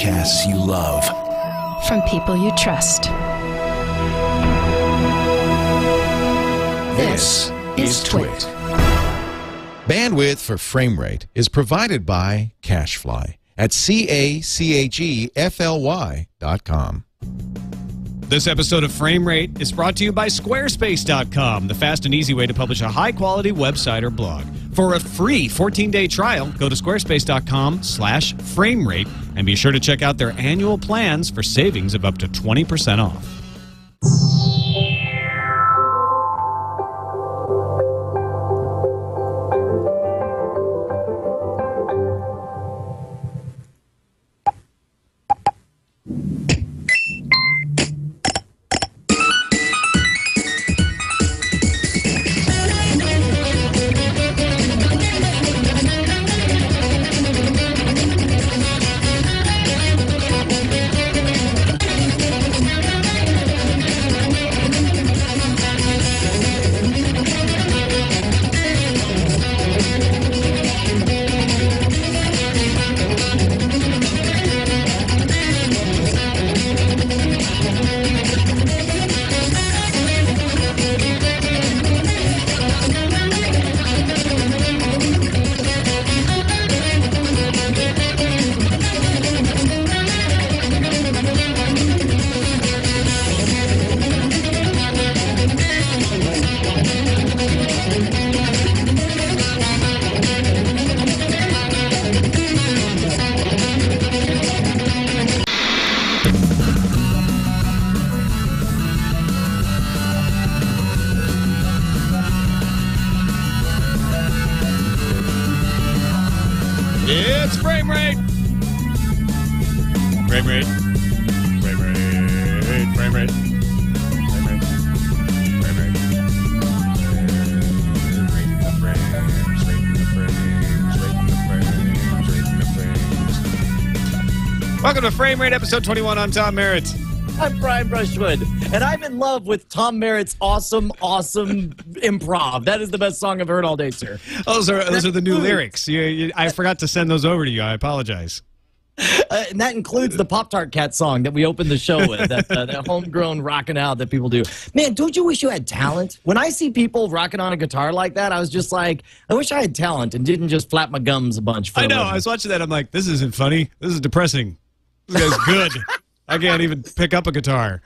podcasts you love. From people you trust. This is Twit. Bandwidth for frame rate is provided by CacheFly at CacheFly.com. This episode of Frame Rate is brought to you by Squarespace.com, the fast and easy way to publish a high-quality website or blog. For a free 14-day trial, go to squarespace.com/framerate and be sure to check out their annual plans for savings of up to 20% off. It's Frame Rate! Frame Rate. Frame Rate. Frame Rate. Frame Rate. Frame Rate. Rating the frames. Rating the frames. Rating the frames. Rating the frames. Welcome to Frame Rate, episode 21. I'm Tom Merritt. I'm Brian Brushwood, and I'm in love with Tom Merritt's awesome improv. That is the best song I've heard all day, sir. Those are the new lyrics. I forgot to send those over to you. I apologize. And that includes the Pop-Tart Cat song that we opened the show with, that homegrown rocking out that people do. Man, don't you wish you had talent? When I see people rocking on a guitar like that, I was just like, I wish I had talent and didn't just flap my gums a bunch. I know. I was watching that. I'm like, this isn't funny. This is depressing. This guy's good. I can't even pick up a guitar.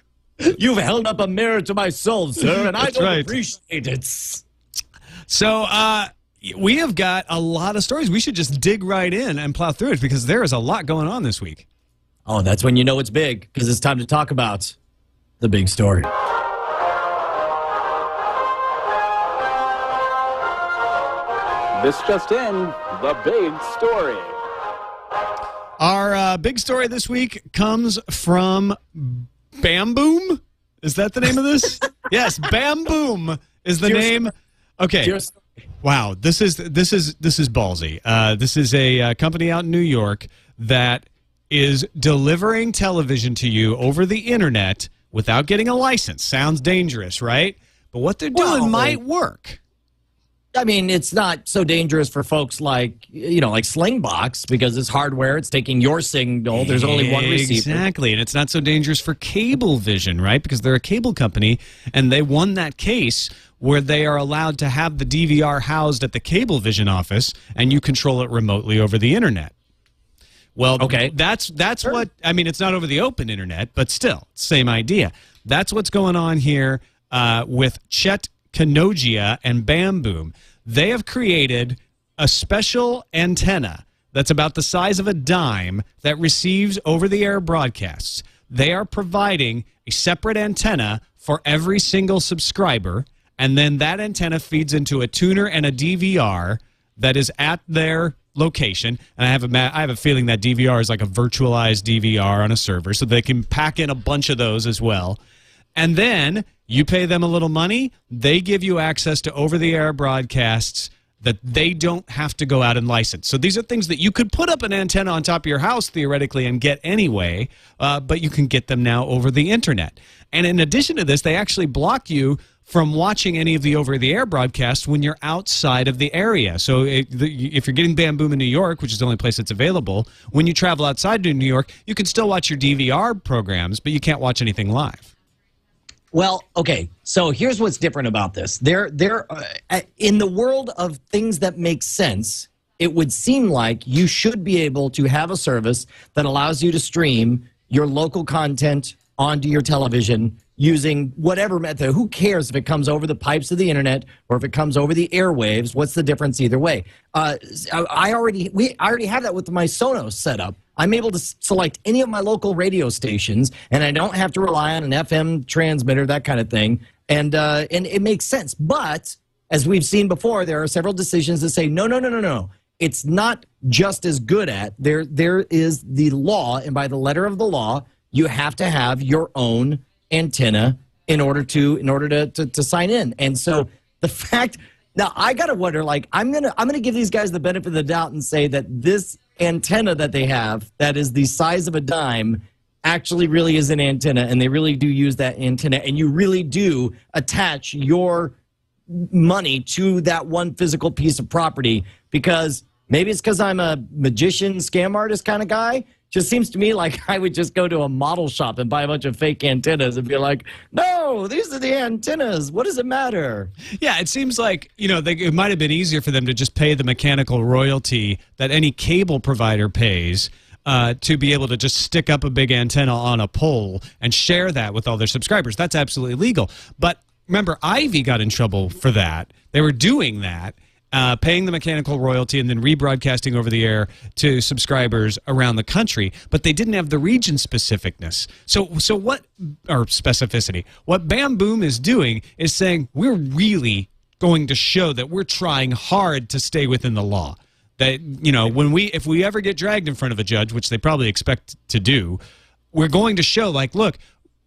You've held up a mirror to my soul, sir, and I don't appreciate it. So, we have got a lot of stories. We should just dig right in and plow through it because there is a lot going on this week. Oh, that's when you know it's big, because it's time to talk about the big story. This just in, the big story. Our big story this week comes from Bamboom. Is that the name of this? Yes, Bamboom is the name. Okay. Wow, this is ballsy. This is a company out in New York that is delivering television to you over the internet without getting a license. Sounds dangerous, right? But what they're doing might work. I mean, it's not so dangerous for folks like, like Slingbox, because it's hardware. It's taking your signal. There's only one receiver. Exactly. And it's not so dangerous for Cablevision, right? Because they're a cable company, and they won that case where they are allowed to have the DVR housed at the Cablevision office, and you control it remotely over the internet. Well, okay, that's sure. What, I mean, it's not over the open internet, but still, same idea. That's what's going on here with Chet Kanogia and Bamboom. They have created a special antenna that's about the size of a dime that receives over-the-air broadcasts. They are providing a separate antenna for every single subscriber, and then that antenna feeds into a tuner and a DVR that is at their location. And I have a feeling that DVR is like a virtualized DVR on a server, so they can pack in a bunch of those as well. And then you pay them a little money, they give you access to over-the-air broadcasts that they don't have to go out and license. So these are things that you could put up an antenna on top of your house, theoretically, and get anyway, but you can get them now over the internet. And in addition to this, they actually block you from watching any of the over-the-air broadcasts when you're outside of the area. So if you're getting Bamboom in New York, which is the only place it's available, when you travel outside to New York, you can still watch your DVR programs, but you can't watch anything live. Well, okay, so here's what's different about this. In the world of things that make sense, it would seem like you should be able to have a service that allows you to stream your local content onto your television using whatever method. Who cares if it comes over the pipes of the internet or if it comes over the airwaves? What's the difference either way? I already have that with my Sonos setup. I'm able to select any of my local radio stations, and I don't have to rely on an FM transmitter, that kind of thing. And it makes sense. But as we've seen before, there are several decisions that say, no. It's not just as good at. There is the law, and by the letter of the law, you have to have your own antenna in order to sign in. And so the fact now, I gotta wonder, like, I'm gonna give these guys the benefit of the doubt and say that this antenna that they have that is the size of a dime actually really is an antenna, and they really do use that antenna, and you really do attach your money to that one physical piece of property. Because maybe it's because I'm a magician, scam artist kind of guy. Just seems to me like I would just go to a model shop and buy a bunch of fake antennas and be like, no, these are the antennas. What does it matter? Yeah, it seems like, it might have been easier for them to just pay the mechanical royalty that any cable provider pays to be able to just stick up a big antenna on a pole and share that with all their subscribers. That's absolutely legal. But remember, Ivy got in trouble for that. They were doing that. Paying the mechanical royalty and then rebroadcasting over the air to subscribers around the country, but they didn't have the region specificness. So what, or specificity? What Bamboom is doing is saying we're really going to show that we're trying hard to stay within the law. That if we ever get dragged in front of a judge, which they probably expect to do, we're going to show like, look,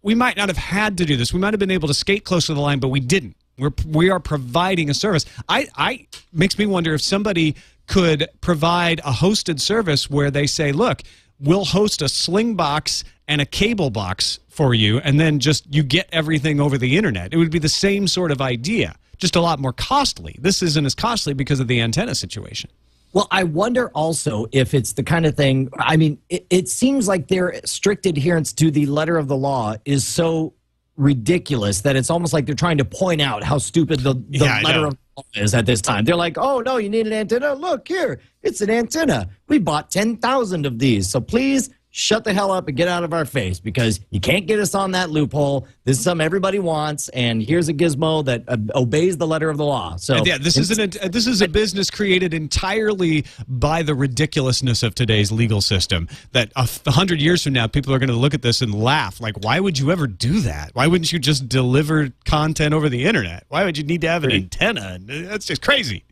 we might not have had to do this. We might have been able to skate close to the line, but we didn't. We are providing a service. I makes me wonder if somebody could provide a hosted service where they say, look, we'll host a sling box and a cable box for you, and then just you get everything over the internet. It would be the same sort of idea, just a lot more costly. This isn't as costly because of the antenna situation. Well, I wonder also if it's the kind of thing, I mean, it seems like their strict adherence to the letter of the law is so ridiculous that it's almost like they're trying to point out how stupid the letter of the law is at this time. They're like, oh, no, you need an antenna? Look, here, it's an antenna. We bought 10,000 of these, so please shut the hell up and get out of our face, because you can't get us on that loophole. This is something everybody wants, and here's a gizmo that obeys the letter of the law. So yeah, this is a business created entirely by the ridiculousness of today's legal system. That 100 years from now, people are going to look at this and laugh. Like, why would you ever do that? Why wouldn't you just deliver content over the internet? Why would you need to have an antenna? That's just crazy.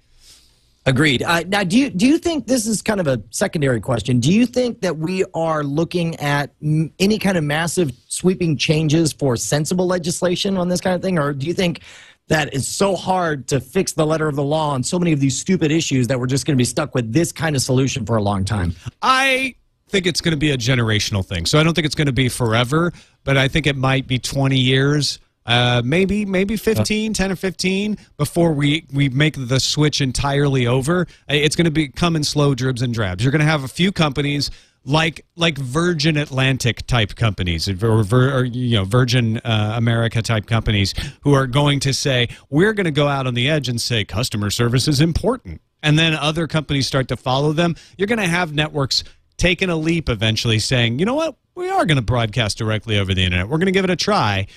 Agreed. Now, do you think, this is kind of a secondary question, do you think that we are looking at any kind of massive sweeping changes for sensible legislation on this kind of thing? Or do you think that it's so hard to fix the letter of the law on so many of these stupid issues that we're just going to be stuck with this kind of solution for a long time? I think it's going to be a generational thing. So I don't think it's going to be forever, but I think it might be 20 years. Maybe 15, 10 or 15 before we make the switch entirely over. It's going to come in slow dribs and drabs. You're going to have a few companies like Virgin Atlantic type companies or Virgin America type companies who are going to say, we're going to go out on the edge and say customer service is important. And then other companies start to follow them. You're going to have networks taking a leap eventually saying, you know what? We are going to broadcast directly over the internet. We're going to give it a try.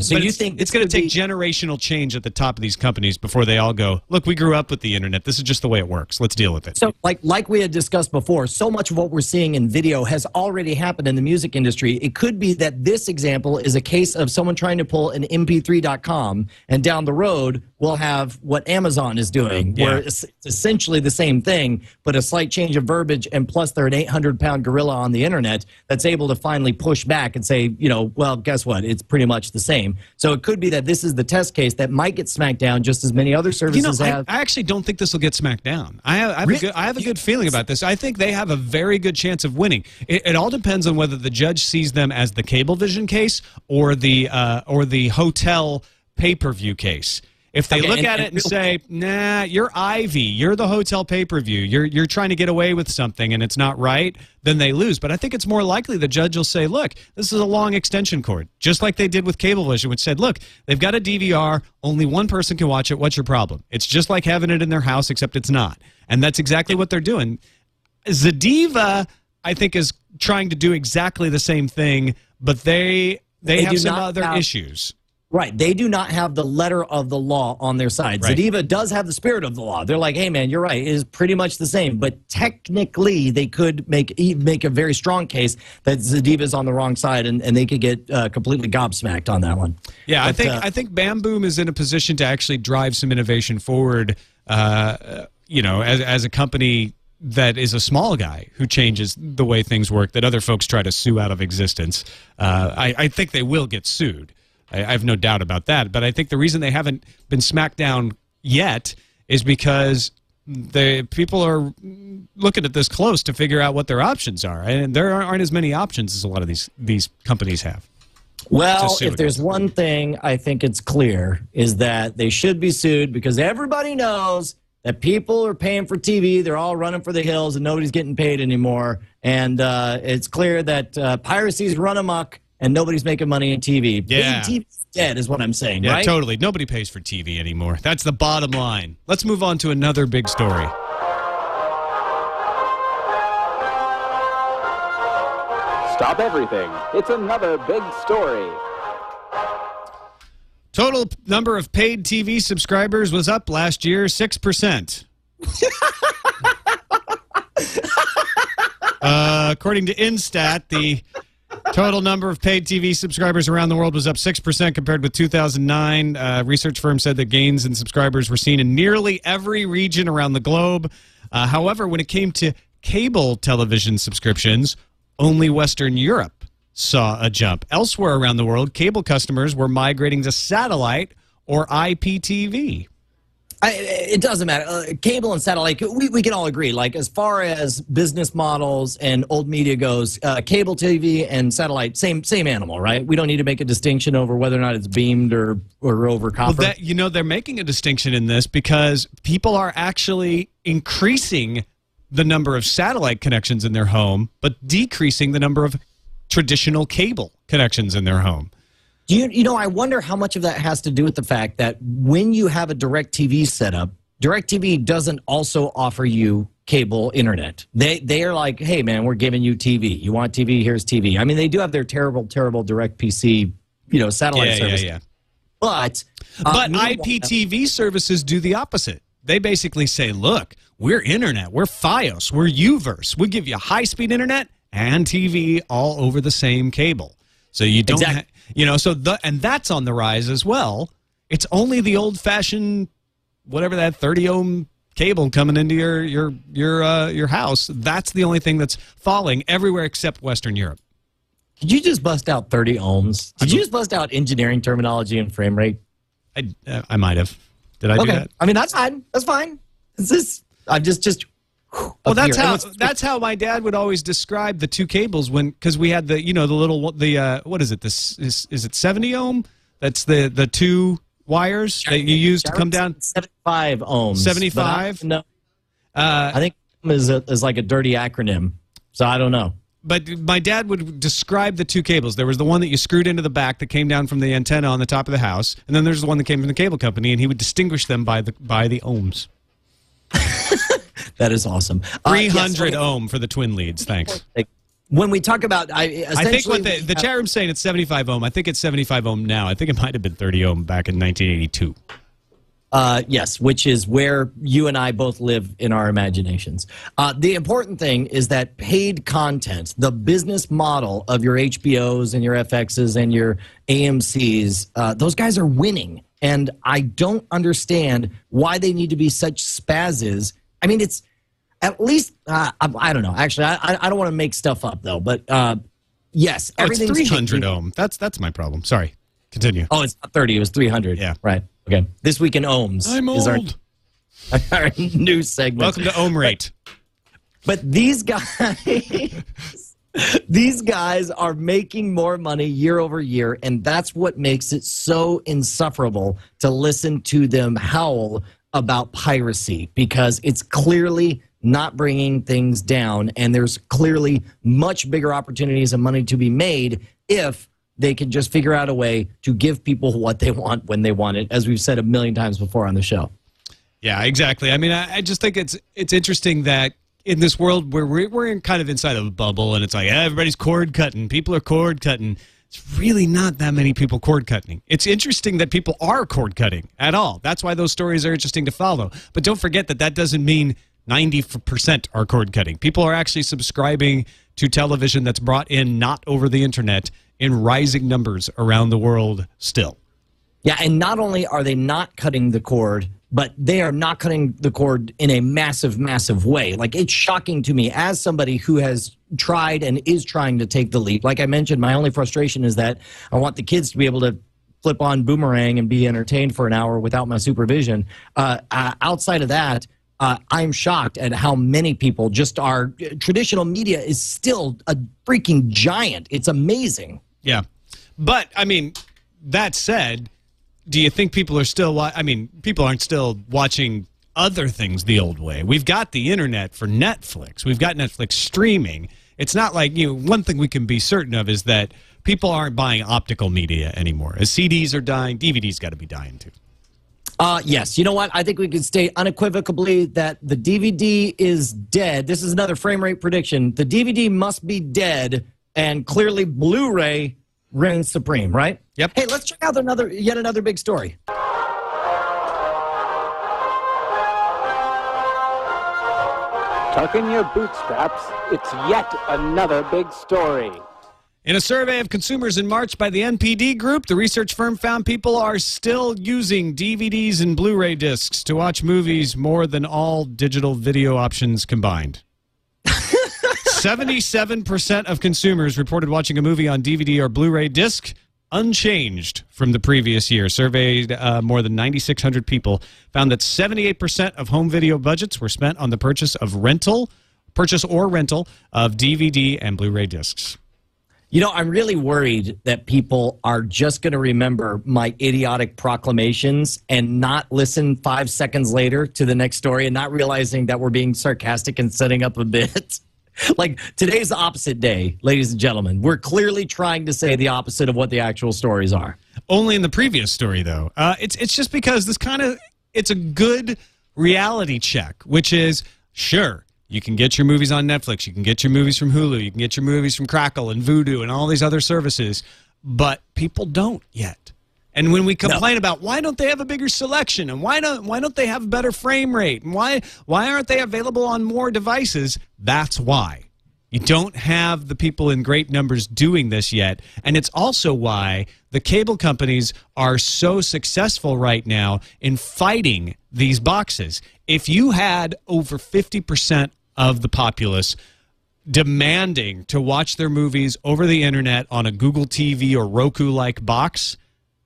So you think it's going to take generational change at the top of these companies before they all go, look, we grew up with the internet. This is just the way it works. Let's deal with it. So like we had discussed before, so much of what we're seeing in video has already happened in the music industry. It could be that this example is a case of someone trying to pull an mp3.com, and down the road we'll have what Amazon is doing, where it's essentially the same thing, but a slight change of verbiage, and plus they're an 800-pound gorilla on the internet that's able to finally push back and say, well, guess what? It's pretty much the same. So it could be that this is the test case that might get smacked down just as many other services have. I actually don't think this will get smacked down. I have a good feeling about this. I think they have a very good chance of winning. It all depends on whether the judge sees them as the Cablevision case or the hotel pay-per-view case. If they look at it and say, nah, you're Ivy, you're the hotel pay-per-view, you're trying to get away with something and it's not right, then they lose. But I think it's more likely the judge will say, look, this is a long extension cord, just like they did with Cablevision, which said, look, they've got a DVR, only one person can watch it, what's your problem? It's just like having it in their house, except it's not. And that's exactly what they're doing. Zadiva, I think, is trying to do exactly the same thing, but they have some other issues. Right. They do not have the letter of the law on their side. Right. Zadiva does have the spirit of the law. They're like, hey, man, you're right. It is pretty much the same. But technically, they could make a very strong case that Zadiva is on the wrong side, and they could get completely gobsmacked on that one. Yeah, but, I think Bamboom is in a position to actually drive some innovation forward, as a company that is a small guy who changes the way things work that other folks try to sue out of existence. I think they will get sued. I have no doubt about that. But I think the reason they haven't been smacked down yet is because the people are looking at this close to figure out what their options are. And there aren't as many options as a lot of these companies have. Well, if there's one thing I think it's clear is that they should be sued because everybody knows that people are paying for TV. They're all running for the hills and nobody's getting paid anymore. And it's clear that piracy's run amok. And nobody's making money in TV. Yeah. TV's dead is what I'm saying, yeah, right? Yeah, totally. Nobody pays for TV anymore. That's the bottom line. Let's move on to another big story. Stop everything. It's another big story. Total number of paid TV subscribers was up last year 6%. According to Instat, the total number of paid TV subscribers around the world was up 6% compared with 2009. Research firm said that gains in subscribers were seen in nearly every region around the globe. However, when it came to cable television subscriptions, only Western Europe saw a jump. Elsewhere around the world, cable customers were migrating to satellite or IPTV. It doesn't matter. Cable and satellite, we can all agree. Like, as far as business models and old media goes, cable TV and satellite, same animal, right? We don't need to make a distinction over whether or not it's beamed or over copper. Well, they're making a distinction in this because people are actually increasing the number of satellite connections in their home, but decreasing the number of traditional cable connections in their home. I wonder how much of that has to do with the fact that when you have a DirecTV setup, DirecTV doesn't also offer you cable internet. They are like, hey, man, we're giving you TV. You want TV? Here's TV. I mean, they do have their terrible DirectPC, satellite service. Yeah. But IPTV services do the opposite. They basically say, look, we're internet, we're Fios, we're Uverse. We give you high-speed internet and TV all over the same cable. So you don't and that's on the rise as well. It's only the old-fashioned, whatever that 30-ohm cable coming into your house. That's the only thing that's falling everywhere except Western Europe. Did you just bust out 30 ohms? Did you just bust out engineering terminology and frame rate? I might have. Did I do that? I mean, that's fine. That's fine. I'm just. Well, that's how my dad would always describe the two cables because we had the what is it? Is it 70 ohm? That's the two wires that you use to come down. 75 ohms. 75. No, I think is like a dirty acronym, so I don't know. But my dad would describe the two cables. There was the one that you screwed into the back that came down from the antenna on the top of the house, and then there's the one that came from the cable company, and he would distinguish them by the ohms. That is awesome. 300 ohm for the twin leads. Thanks. When we talk about, I think what the chat room's saying, it's 75 ohm. I think it's 75 ohm now. I think it might have been 30 ohm back in 1982. Yes, which is where you and I both live in our imaginations. The important thing is that paid content, the business model of your HBOs and your FXs and your AMCs, those guys are winning. And I don't understand why they need to be such spazzes. I mean, it's at least, I don't know. Actually, I don't want to make stuff up, though. But, yes, everything's it's 300 ohm. That's my problem. Sorry. Continue. Oh, it's not 30. It was 300. Yeah. Right. Okay. This Week in Ohms is our new segment. Welcome to Ohm Rate. But these guys, These guys are making more money year over year, and that's what makes it so insufferable to listen to them howl about piracy, because it's clearly not bringing things down, and there's clearly much bigger opportunities and money to be made if they can just figure out a way to give people what they want when they want it, as we've said a million times before on the show. Yeah, exactly. I mean, I just think it's interesting that in this world where we're in kind of inside of a bubble, and it's like everybody's cord cutting, people are cord cutting. It's really not that many people cord cutting. It's interesting that people are cord cutting at all. That's why those stories are interesting to follow. But don't forget that doesn't mean 90% are cord cutting. People are actually subscribing to television that's brought in not over the internet in rising numbers around the world still. Yeah, and not only are they not cutting the cord, but they are not cutting the cord in a massive, massive way. Like, it's shocking to me as somebody who has tried and is trying to take the leap. Like I mentioned, my only frustration is that I want the kids to be able to flip on Boomerang and be entertained for an hour without my supervision. Outside of that, I'm shocked at how many people just are. Traditional media is still a freaking giant. It's amazing. Yeah. But, I mean, that said, do you think people are still, people aren't still watching other things the old way? We've got the internet for Netflix. We've got Netflix streaming. It's not like, one thing we can be certain of is that people aren't buying optical media anymore. As CDs are dying, DVDs got to be dying too. Yes. You know what? I think we can state unequivocally that the DVD is dead. This is another frame rate prediction. The DVD must be dead, and clearly Blu-ray reigns supreme, right? Yep. Hey, let's check out yet another big story. Tuck in your bootstraps. It's yet another big story. In a survey of consumers in March by the NPD Group, the research firm found people are still using DVDs and Blu-ray discs to watch movies more than all digital video options combined. 77% of consumers reported watching a movie on DVD or Blu-ray disc, unchanged from the previous year. Surveyed more than 9,600 people found that 78% of home video budgets were spent on the purchase or rental of DVD and Blu-ray discs. I'm really worried that people are just going to remember my idiotic proclamations and not listen 5 seconds later to the next story and not realizing that we're being sarcastic and setting up a bit. Like, today's the opposite day, ladies and gentlemen. We're clearly trying to say the opposite of what the actual stories are. Only in the previous story, though. It's just because it's a good reality check, which is, sure, you can get your movies on Netflix, you can get your movies from Hulu, you can get your movies from Crackle and Vudu and all these other services, but people don't yet. And when we complain about why don't they have a bigger selection and why don't they have a better frame rate and why aren't they available on more devices, that's why. You don't have the people in great numbers doing this yet. And it's also why the cable companies are so successful right now in fighting these boxes. If you had over 50% of the populace demanding to watch their movies over the internet on a Google TV or Roku-like box,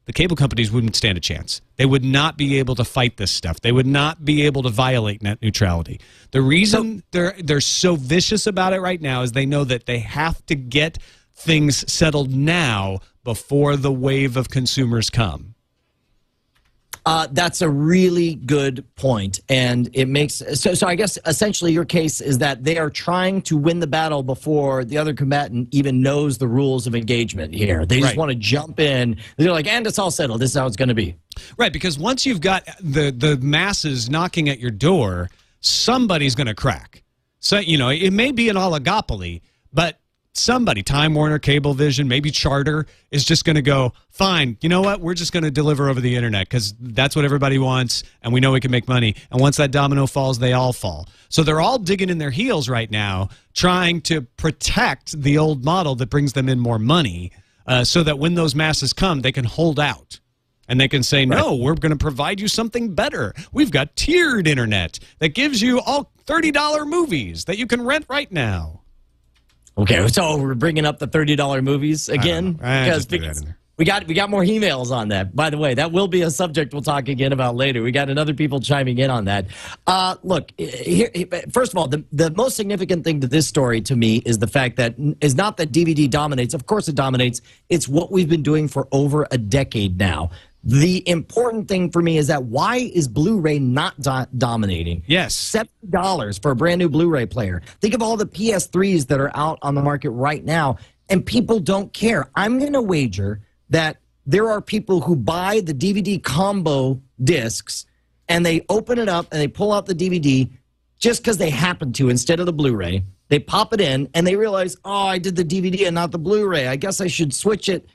the cable companies wouldn't stand a chance. They would not be able to fight this stuff. They would not be able to violate net neutrality. The reason they're so vicious about it right now is they know that they have to get things settled now before the wave of consumers come. That's a really good point, and it makes so I guess essentially your case is that they are trying to win the battle before the other combatant even knows the rules of engagement here. They just want to jump in. They're like, and it's all settled. This is how it's going to be. Right, because once you've got the masses knocking at your door, somebody's going to crack. So, it may be an oligopoly, but somebody, Time Warner, Cablevision, maybe Charter, is just going to go, fine, you know what? We're just going to deliver over the internet because that's what everybody wants, and we know we can make money. And once that domino falls, they all fall. So they're all digging in their heels right now, trying to protect the old model that brings them in more money so that when those masses come, they can hold out. And they can say, no, we're going to provide you something better. We've got tiered internet that gives you all $30 movies that you can rent right now. Okay, so we're bringing up the $30 movies again? Just threw that in there. We got more emails on that. By the way, that will be a subject we'll talk again about later. We got another people chiming in on that. Look, here, first of all, the most significant thing to this story to me is the fact that is not that DVD dominates. Of course it dominates. It's what we've been doing for over a decade now. The important thing for me is that why is Blu-ray not dominating? Yes. $70 for a brand new Blu-ray player. Think of all the PS3s that are out on the market right now, and people don't care. I'm going to wager that there are people who buy the DVD combo discs and they open it up and they pull out the DVD just because they happen to instead of the Blu-ray. They pop it in and they realize, oh, I did the DVD and not the Blu-ray. I guess I should switch it.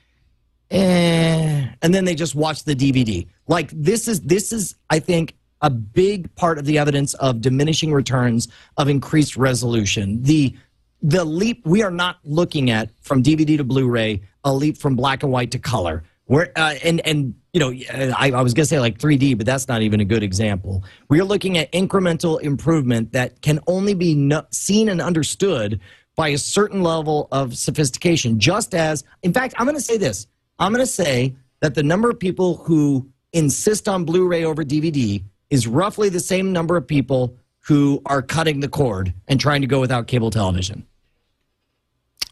And then they just watch the DVD. Like this is, I think, a big part of the evidence of diminishing returns of increased resolution. The leap we are not looking at from DVD to Blu-ray, a leap from black and white to color. We're and you know, I was gonna say like 3D, but that's not even a good example. We're looking at incremental improvement that can only be seen and understood by a certain level of sophistication. Just as, in fact, I'm gonna say this. I'm gonna say that the number of people who insist on Blu-ray over DVD is roughly the same number of people who are cutting the cord and trying to go without cable television.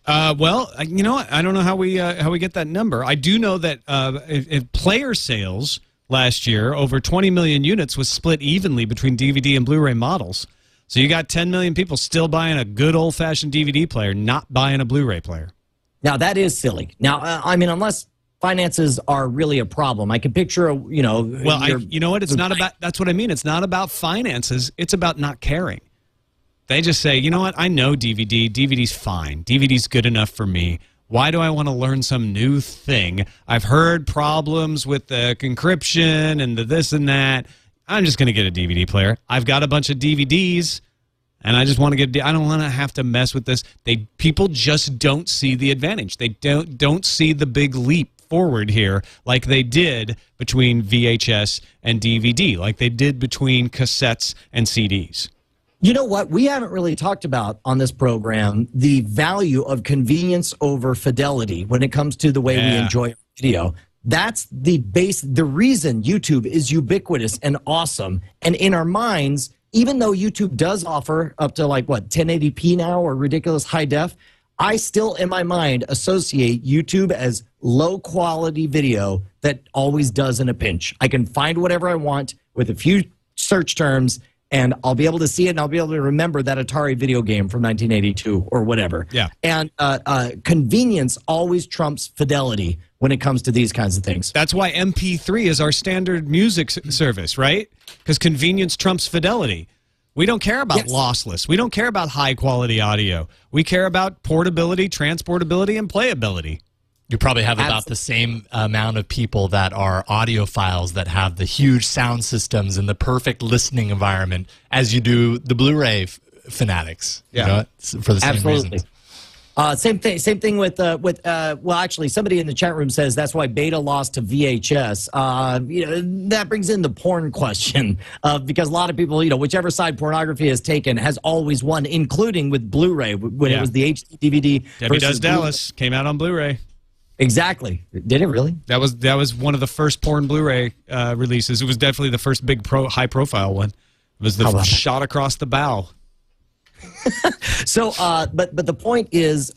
Well, you know what? I don't know how we get that number. I do know that if player sales last year, over 20 million units, was split evenly between DVD and Blu-ray models. So you got 10 million people still buying a good old-fashioned DVD player, not buying a Blu-ray player. Now, that is silly. Now, I mean, unless finances are really a problem, I can picture you know. Well, you know what? It's not about. That's what I mean. It's not about finances. It's about not caring. They just say, you know what? I know DVD. DVD's fine. DVD's good enough for me. Why do I want to learn some new thing? I've heard problems with the encryption and the this and that. I'm just going to get a DVD player. I've got a bunch of DVDs, and I just want to get. I don't want to have to mess with this. People just don't see the advantage. They don't see the big leap forward here like they did between VHS and DVD, like they did between cassettes and CDs. You know what? We haven't really talked about on this program the value of convenience over fidelity when it comes to the way we enjoy video. That's the reason YouTube is ubiquitous and awesome. And in our minds, even though YouTube does offer up to like what, 1080p now or ridiculous high def, I still in my mind associate YouTube as low quality video that always does in a pinch. I can find whatever I want with a few search terms, and I'll be able to see it, and I'll be able to remember that Atari video game from 1982 or whatever. Yeah. And convenience always trumps fidelity when it comes to these kinds of things. That's why MP3 is our standard music service, right? Because convenience trumps fidelity. We don't care about lossless. We don't care about high-quality audio. We care about portability, transportability, and playability. You probably have about the same amount of people that are audiophiles that have the huge sound systems and the perfect listening environment as you do the Blu-ray fanatics. Yeah. You know, for the same reasons. Same thing with well, actually, somebody in the chat room says that's why Beta lost to VHS. You know, that brings in the porn question because a lot of people, you know, whichever side pornography has taken has always won, including with Blu-ray when it was the HD DVD. Debbie Does Dallas came out on Blu-ray. Exactly. Did it really? That was one of the first porn Blu-ray releases. It was definitely the first big high-profile one. It was the shot across the bow. So, but the point is,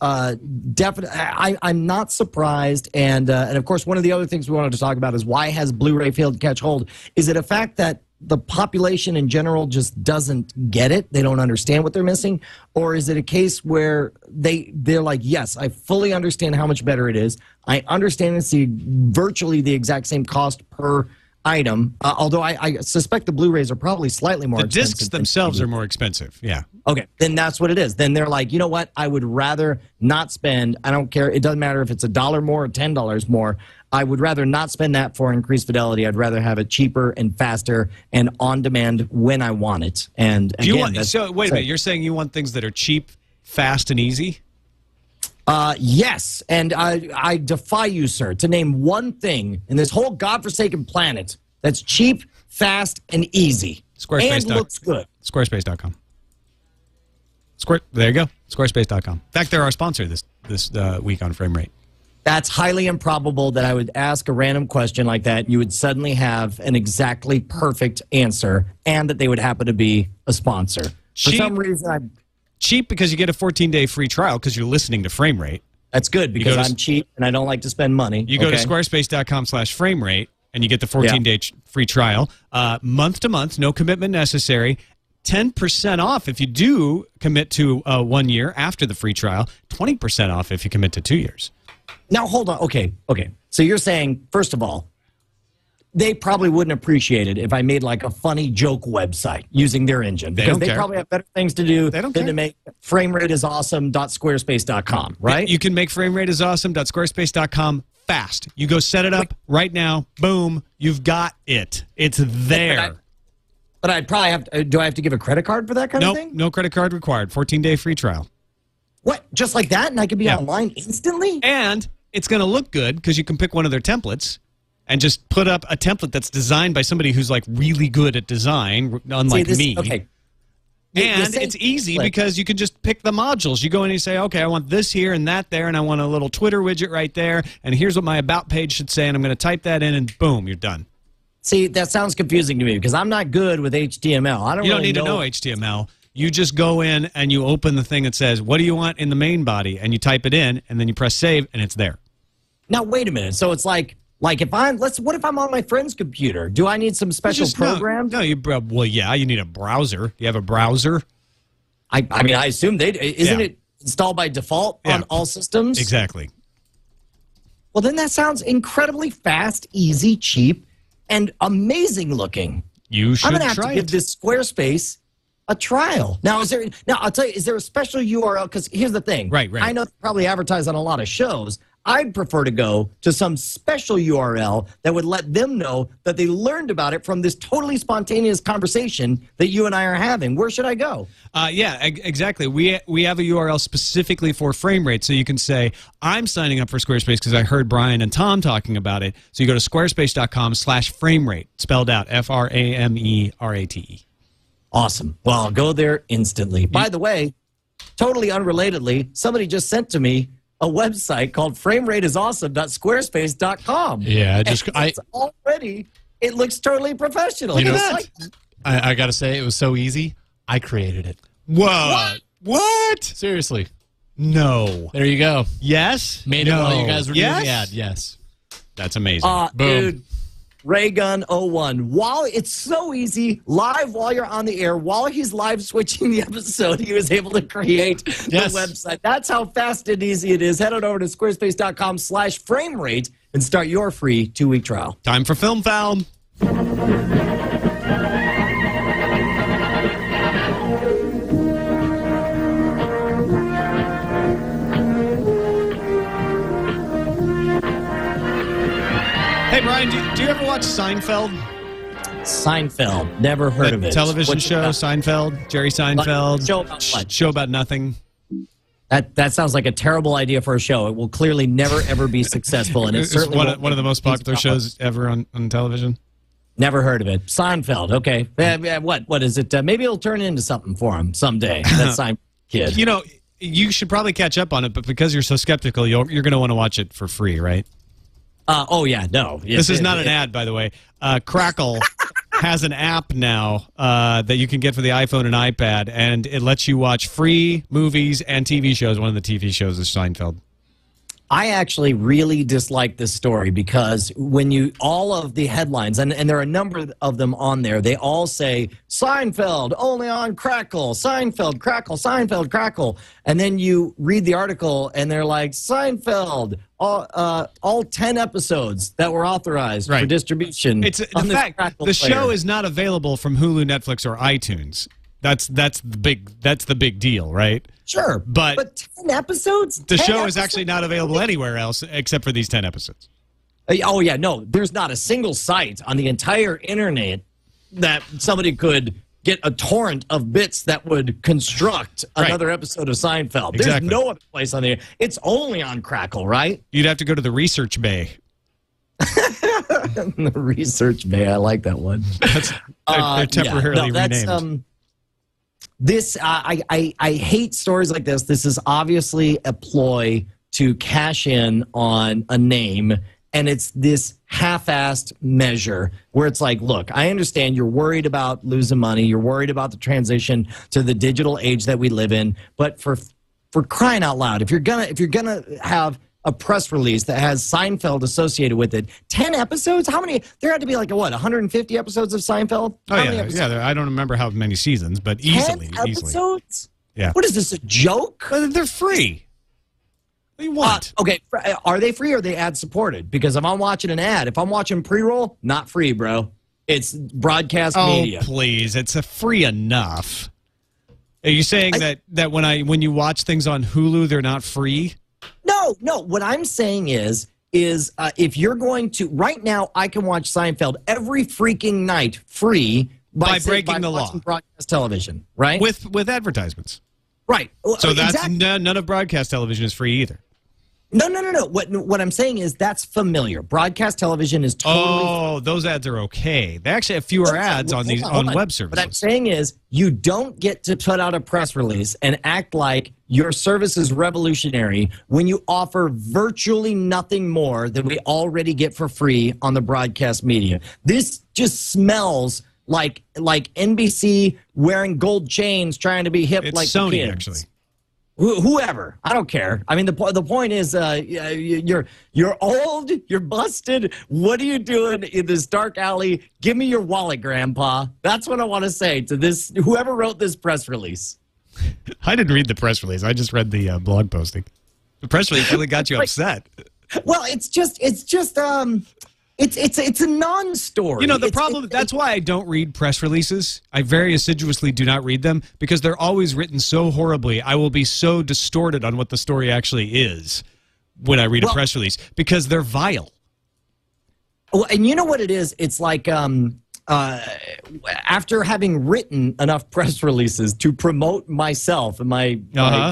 definitely, I'm not surprised, and of course, one of the other things we wanted to talk about is why has Blu-ray failed to catch hold? Is it a fact that the population in general just doesn't get it? They don't understand what they're missing, or is it a case where they're like, yes, I fully understand how much better it is. I understand it's virtually the exact same cost per item, although I suspect the Blu-rays are probably slightly more expensive. The discs themselves are more expensive, yeah. Okay, then that's what it is. Then they're like, you know what? I would rather not spend, I don't care, it doesn't matter if it's $1 more or $10 more. I would rather not spend that for increased fidelity. I'd rather have it cheaper and faster and on demand when I want it. And again, so wait a minute, you're saying you want things that are cheap, fast, and easy? Yes, and I defy you, sir, to name one thing in this whole godforsaken planet that's cheap, fast, and easy. Squarespace. And looks good. Squarespace.com. There you go. Squarespace.com. In fact, they're our sponsor this week on Frame Rate. That's highly improbable that I would ask a random question like that. You would suddenly have an exactly perfect answer, and that they would happen to be a sponsor. For some reason, cheap because you get a 14-day free trial because you're listening to Frame Rate. That's good because I'm cheap and I don't like to spend money. You go to squarespace.com/framerate and you get the 14-day free trial. Month to month, no commitment necessary. 10% off if you do commit to 1 year after the free trial. 20% off if you commit to 2 years. Now, hold on. Okay. So you're saying, first of all, they probably wouldn't appreciate it if I made like a funny joke website using their engine because they probably have better things to do than to make framerateisawesome.squarespace.com, right? You can make framerateisawesome.squarespace.com fast. You go set it up right now. Boom. You've got it. It's there. But I'd probably have to, do I have to give a credit card for that kind of thing? No credit card required. 14-day free trial. What? Just like that? And I can be online instantly? And it's going to look good because you can pick one of their templates and just put up a template that's designed by somebody who's like really good at design, unlike me. Okay. And it's easy because you can just pick the modules. You go in and you say, okay, I want this here and that there, and I want a little Twitter widget right there, and here's what my About page should say, and I'm going to type that in, and boom, you're done. See, that sounds confusing to me because I'm not good with HTML. You don't need to know HTML. You just go in and you open the thing that says, what do you want in the main body? And you type it in, and then you press save, and it's there. Now, wait a minute. So it's like if what if I'm on my friend's computer? Do I need some special program? No, you need a browser. You have a browser? I mean, I assume isn't it installed by default on all systems? Exactly. Well, then that sounds incredibly fast, easy, cheap, and amazing looking. You should I'm going to have try to give this Squarespace a trial. Now, I'll tell you, is there a special URL? Because here's the thing. Right. I know they probably advertise on a lot of shows. I'd prefer to go to some special URL that would let them know that they learned about it from this totally spontaneous conversation that you and I are having. Where should I go? Exactly. We have a URL specifically for Frame Rate, so you can say, I'm signing up for Squarespace because I heard Brian and Tom talking about it. So you go to squarespace.com/framerate, spelled out FRAMERATE. Awesome. Well, I'll go there instantly. By the way, totally unrelatedly, somebody just sent to me a website called framerateisawesome.squarespace.com. Yeah, it looks totally professional. You know, I got to say, it was so easy. I created it. What? Seriously. No. There you go. Yes? Made it while you guys were doing the ad. Yes. That's amazing. Boom. Dude, Raygun 01. While it's so easy, live while you're on the air, while he's live switching the episode, he was able to create the website. That's how fast and easy it is. Head on over to squarespace.com/framerate and start your free 2-week trial. Time for Film Foul. Hey, Brian, do you ever watch Seinfeld? Seinfeld. Never heard of it. Television show, Seinfeld, Jerry Seinfeld. Show about what? Show about nothing. That sounds like a terrible idea for a show. It will clearly never, ever be successful. And it's certainly one of the most popular shows ever on television. Never heard of it. Seinfeld. Okay. What is it? Maybe it'll turn into something for him someday. That Seinfeld kid. You know, you should probably catch up on it, but because you're so skeptical, you're going to want to watch it for free, right? This is not an ad, by the way. Crackle has an app now that you can get for the iPhone and iPad, and it lets you watch free movies and TV shows. One of the TV shows is Seinfeld. I actually really dislike this story because when all of the headlines, and there are a number of them on there, they all say, Seinfeld, only on Crackle, Seinfeld, Crackle, Seinfeld, Crackle. And then you read the article, and they're like, Seinfeld, all 10 episodes that were authorized for distribution. It's the fact the show is not available from Hulu, Netflix, or iTunes. That's the big deal, right? Sure, but 10 episodes? The show is actually not available anywhere else except for these 10 episodes. Oh, yeah, no. There's not a single site on the entire internet that somebody could get a torrent of bits that would construct another episode of Seinfeld. Exactly. There's no other place on there. It's only on Crackle, right? You'd have to go to the research bay. The research bay. I like that one. They're temporarily renamed. I hate stories like this. This is obviously a ploy to cash in on a name, and it's this half-assed measure where it's like, look, I understand you're worried about losing money, you're worried about the transition to the digital age that we live in, but for crying out loud, if you're gonna have a press release that has Seinfeld associated with it, 10 episodes? How many? There had to be like 150 episodes of Seinfeld? Oh, yeah. I don't remember how many seasons, but easily. 10 episodes? Yeah. What is this, a joke? But they're free. What do you want? Okay, are they free or are they ad supported? Because if I'm watching an ad, if I'm watching pre-roll, not free, bro. It's broadcast media. Oh, please. It's free enough. Are you saying that when you watch things on Hulu, they're not free? No. What I'm saying is if you're going to right now, I can watch Seinfeld every freaking night free by breaking the law. Broadcast television, right? With advertisements, right? So that's none of broadcast television is free either. No. What I'm saying is that's familiar. Broadcast television is totally. Oh, those ads are okay. They actually have fewer ads on web services. What I'm saying is you don't get to put out a press release and act like your service is revolutionary when you offer virtually nothing more than we already get for free on the broadcast media. This just smells like NBC wearing gold chains trying to be hip like Sony, the kids. Actually. Whoever, I don't care. I mean, the point is, you're old, you're busted. What are you doing in this dark alley? Give me your wallet, Grandpa. That's what I want to say to this. Whoever wrote this press release. I didn't read the press release. I just read the blog posting. The press release really got you upset. Well, it's a non-story. You know, the problem, that's why I don't read press releases. I very assiduously do not read them because they're always written so horribly. I will be so distorted on what the story actually is when I read a press release because they're vile. Well, and you know what it is? It's like after having written enough press releases to promote myself and my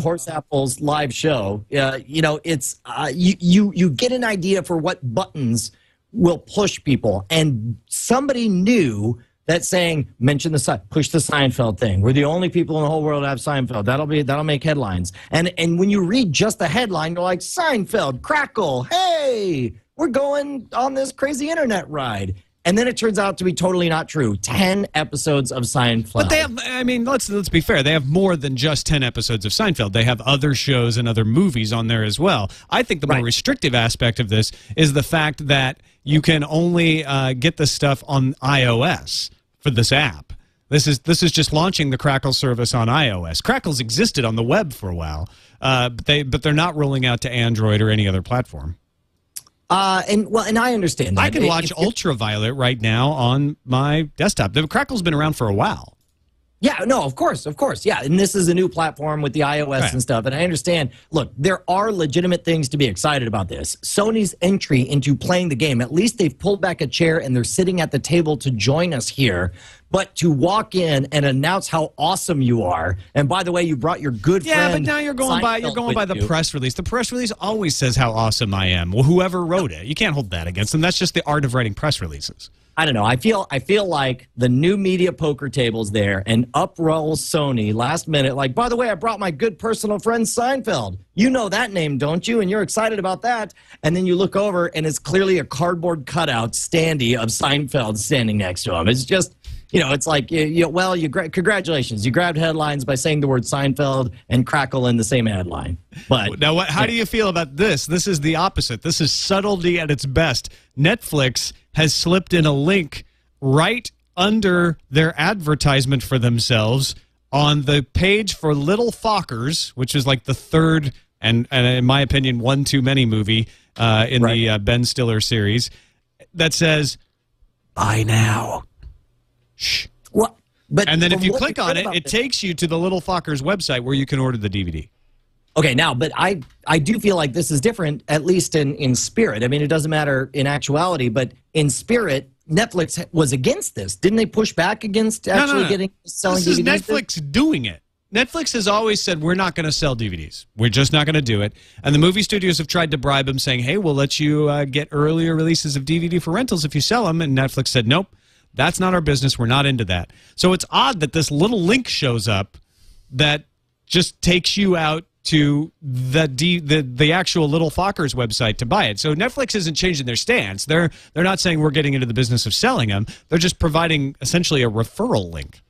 Horse Apples live show, it's you get an idea for what buttons will push people, and somebody knew that saying push the Seinfeld thing. We're the only people in the whole world that have Seinfeld. That'll make headlines. And when you read just the headline, you're like, Seinfeld, crackle, hey, we're going on this crazy internet ride. And then it turns out to be totally not true. 10 episodes of Seinfeld. But they have, I mean, let's be fair. They have more than just 10 episodes of Seinfeld. They have other shows and other movies on there as well. I think the more restrictive aspect of this is the fact that you can only get this stuff on iOS for this app. This is just launching the Crackle service on iOS. Crackle's existed on the web for a while, but they're not rolling out to Android or any other platform. And I understand that. I can watch Ultraviolet right now on my desktop. The Crackle's been around for a while. Yeah, no, of course. Yeah, and this is a new platform with the iOS and stuff, and I understand. Look, there are legitimate things to be excited about this. Sony's entry into playing the game, at least they've pulled back a chair and they're sitting at the table to join us here. But to walk in and announce how awesome you are, and by the way, you brought your good friend. Yeah, but now you're going by the press release. The press release always says how awesome I am. Well, whoever wrote it, you can't hold that against them. That's just the art of writing press releases. I don't know. I feel like the new media poker table's there, and up rolls Sony last minute. Like, by the way, I brought my good personal friend Seinfeld. You know that name, don't you? And you're excited about that. And then you look over, and it's clearly a cardboard cutout standee of Seinfeld standing next to him. It's just, it's like, congratulations. You grabbed headlines by saying the word Seinfeld and Crackle in the same headline. But now, how do you feel about this? This is the opposite. This is subtlety at its best. Netflix has slipped in a link right under their advertisement for themselves on the page for Little Fockers, which is like the third and in my opinion, one too many movie in the Ben Stiller series, that says, buy now. Shh. What? And then if you click on it, it takes you to the Little Fockers website where you can order the DVD. Okay, now, but I do feel like this is different, at least in spirit. I mean, it doesn't matter in actuality, but in spirit, Netflix was against this. Didn't they push back against selling DVDs? This is Netflix doing it. Netflix has always said, we're not going to sell DVDs. We're just not going to do it. And the movie studios have tried to bribe them, saying, hey, we'll let you get earlier releases of DVD for rentals if you sell them. And Netflix said, nope, that's not our business. We're not into that. So it's odd that this little link shows up that just takes you out to the actual Little Fockers website to buy it. So Netflix isn't changing their stance. They're not saying we're getting into the business of selling them. They're just providing essentially a referral link.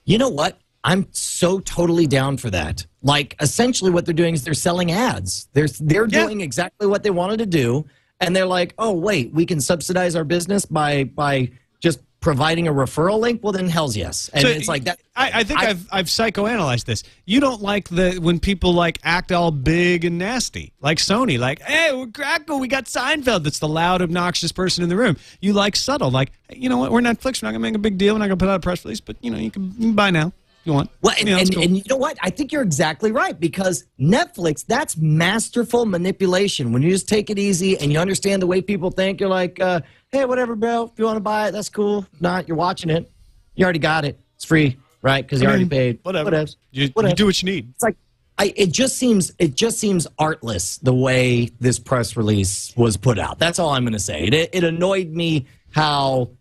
You know what? I'm so totally down for that. Like, essentially what they're doing is they're selling ads. They're doing exactly what they wanted to do, and they're like, oh, wait, we can subsidize our business by just providing a referral link? Well, then hell's yes. And so it's like that. I think I've psychoanalyzed this. You don't like when people like act all big and nasty, like Sony, like, hey, we're Crackle, we got Seinfeld. That's the loud, obnoxious person in the room. You like subtle, like, hey, you know what, we're Netflix, we're not gonna make a big deal, we're not gonna put out a press release, but you can buy now. You want. Well, and you know what? I think you're exactly right, because Netflix, that's masterful manipulation. When you just take it easy and you understand the way people think, you're like, hey, whatever, bro. If you want to buy it, that's cool. If not, you're watching it. You already got it. It's free, right? Because you already paid. Whatever. You do what you need. It's like it just seems artless the way this press release was put out. That's all I'm going to say. It annoyed me how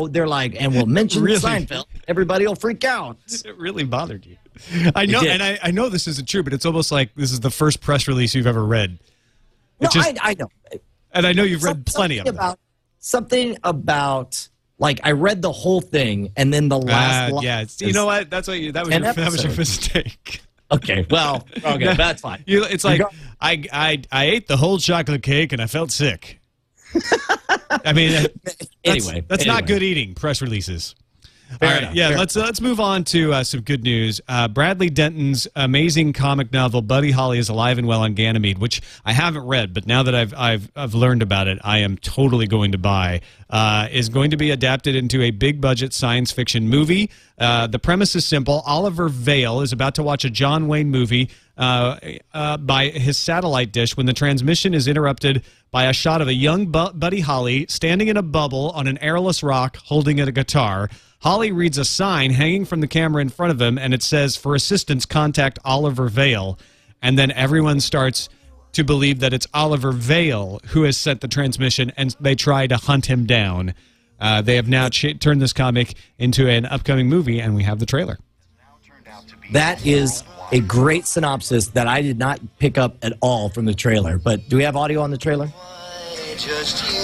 they're like, and we'll mention Seinfeld. Everybody will freak out. It really bothered you. I know, and I know this isn't true, but it's almost like this is the first press release you've ever read. I know. And I know you've read plenty of them. Something about, like, I read the whole thing, and then the last line. Yeah, you know what? That was your mistake. Okay, well, okay, that's fine. It's like, I ate the whole chocolate cake, and I felt sick. I mean, that's not good eating, press releases. All right, let's move on to some good news. Bradley Denton's amazing comic novel Buddy Holly is Alive and Well on Ganymede, which I haven't read, but now that I've learned about it, I am totally going to buy. Is going to be adapted into a big budget science fiction movie. The premise is simple. Oliver Vale is about to watch a John Wayne movie by his satellite dish when the transmission is interrupted by a shot of a young Buddy Holly standing in a bubble on an airless rock holding a guitar. Holly reads a sign hanging from the camera in front of him, and it says, for assistance, contact Oliver Vale. And then everyone starts to believe that it's Oliver Vale who has sent the transmission, and they try to hunt him down. They have now turned this comic into an upcoming movie, and we have the trailer. That is a great synopsis that I did not pick up at all from the trailer. But do we have audio on the trailer? Just you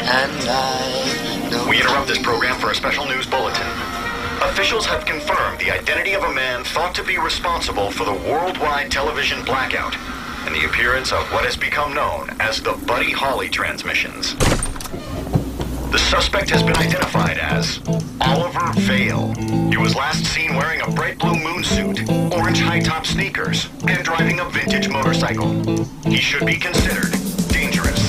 and I. We interrupt this program for a special news bulletin. Officials have confirmed the identity of a man thought to be responsible for the worldwide television blackout and the appearance of what has become known as the Buddy Holly transmissions. The suspect has been identified as Oliver Vale. He was last seen wearing a bright blue moon suit, orange high-top sneakers, and driving a vintage motorcycle. He should be considered dangerous.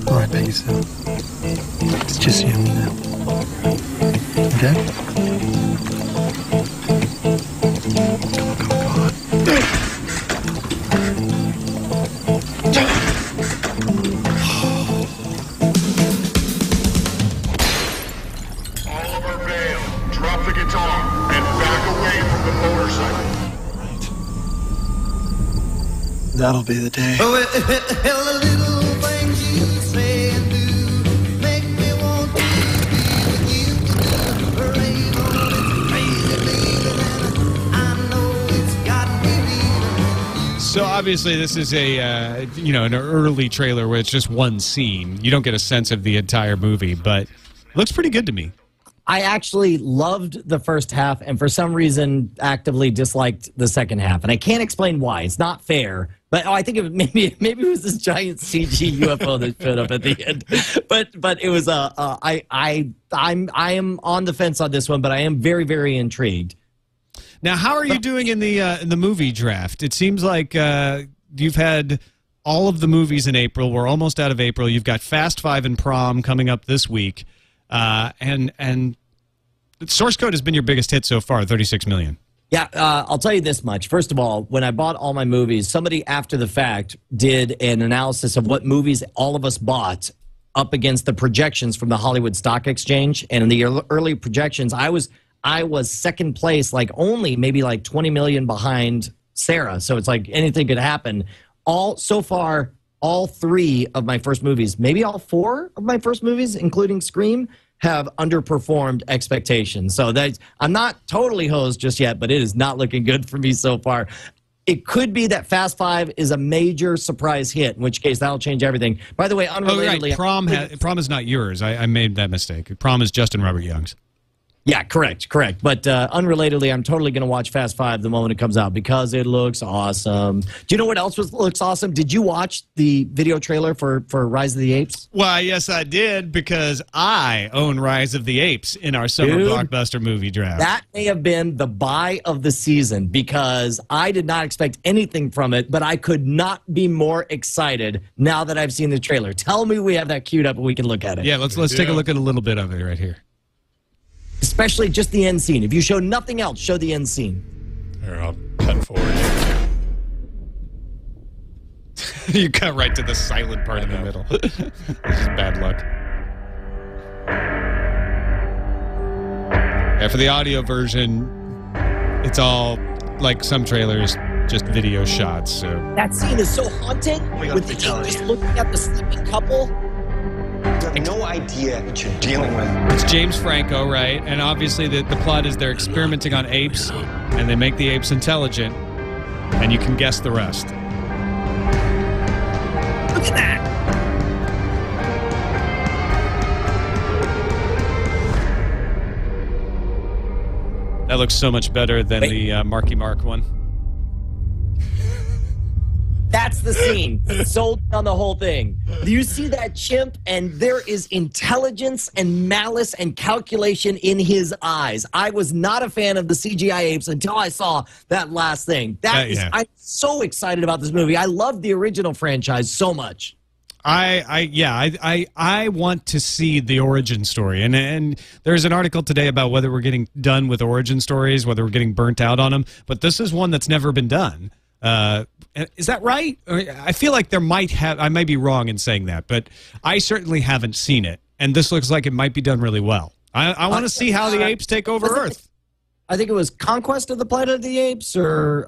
All right, baby, so it's just you and me now. Okay? Come on. Oliver Vale, drop the guitar and back away from the motorcycle. Right. That'll be the day. So obviously this is a an early trailer where it's just one scene. You don't get a sense of the entire movie, but it looks pretty good to me. I actually loved the first half, and for some reason actively disliked the second half. And I can't explain why. It's not fair. But I think maybe it was this giant CG UFO that showed up at the end. But it was I am on the fence on this one, but I am very, very intrigued. Now, how are you doing in the movie draft? It seems like you've had all of the movies in April. We're almost out of April. You've got Fast 5 and Prom coming up this week. And Source Code has been your biggest hit so far, 36 million. Yeah, I'll tell you this much. First of all, when I bought all my movies, somebody after the fact did an analysis of what movies all of us bought up against the projections from the Hollywood Stock Exchange. And in the early projections, I was second place, like only maybe like 20 million behind Sarah. So it's like anything could happen. so far, all 3 of my first movies, maybe all 4 of my first movies, including Scream, have underperformed expectations. So I'm not totally hosed just yet, but it is not looking good for me so far. It could be that Fast 5 is a major surprise hit, in which case that'll change everything. By the way, unrelatedly... Right. Prom is not yours. I made that mistake. Prom is Justin Robert Young's. Yeah, correct. But unrelatedly, I'm totally going to watch Fast 5 the moment it comes out because it looks awesome. Do you know what else looks awesome? Did you watch the video trailer for Rise of the Apes? Why, yes, I did, because I own Rise of the Apes in our summer blockbuster movie draft. That may have been the buy of the season because I did not expect anything from it, but I could not be more excited now that I've seen the trailer. Tell me we have that queued up and we can look at it. Yeah, let's take a look at a little bit of it right here. Especially just the end scene. If you show nothing else, show the end scene. Here, I'll cut forward. You cut right to the silent part in the middle. This is bad luck. Yeah, for the audio version, it's all like some trailers, just video shots. So that scene is so haunting with the just looking at the sleeping couple. You have no idea what you're dealing with. It's James Franco, right? And obviously the plot is they're experimenting on apes, and they make the apes intelligent, and you can guess the rest. Look at that! That looks so much better than the Marky Mark one. That's the scene. Sold on the whole thing. Do you see that chimp? And there is intelligence and malice and calculation in his eyes. I was not a fan of the CGI apes until I saw that last thing. I'm so excited about this movie. I love the original franchise so much. I want to see the origin story, and there's an article today about whether we're getting done with origin stories, whether we're getting burnt out on them. But this is one that's never been done. Is that right? I feel like I might be wrong in saying that, but I certainly haven't seen it, and this looks like it might be done really well. I want to see how the apes take over Earth. I think it was Conquest of the Planet of the Apes, or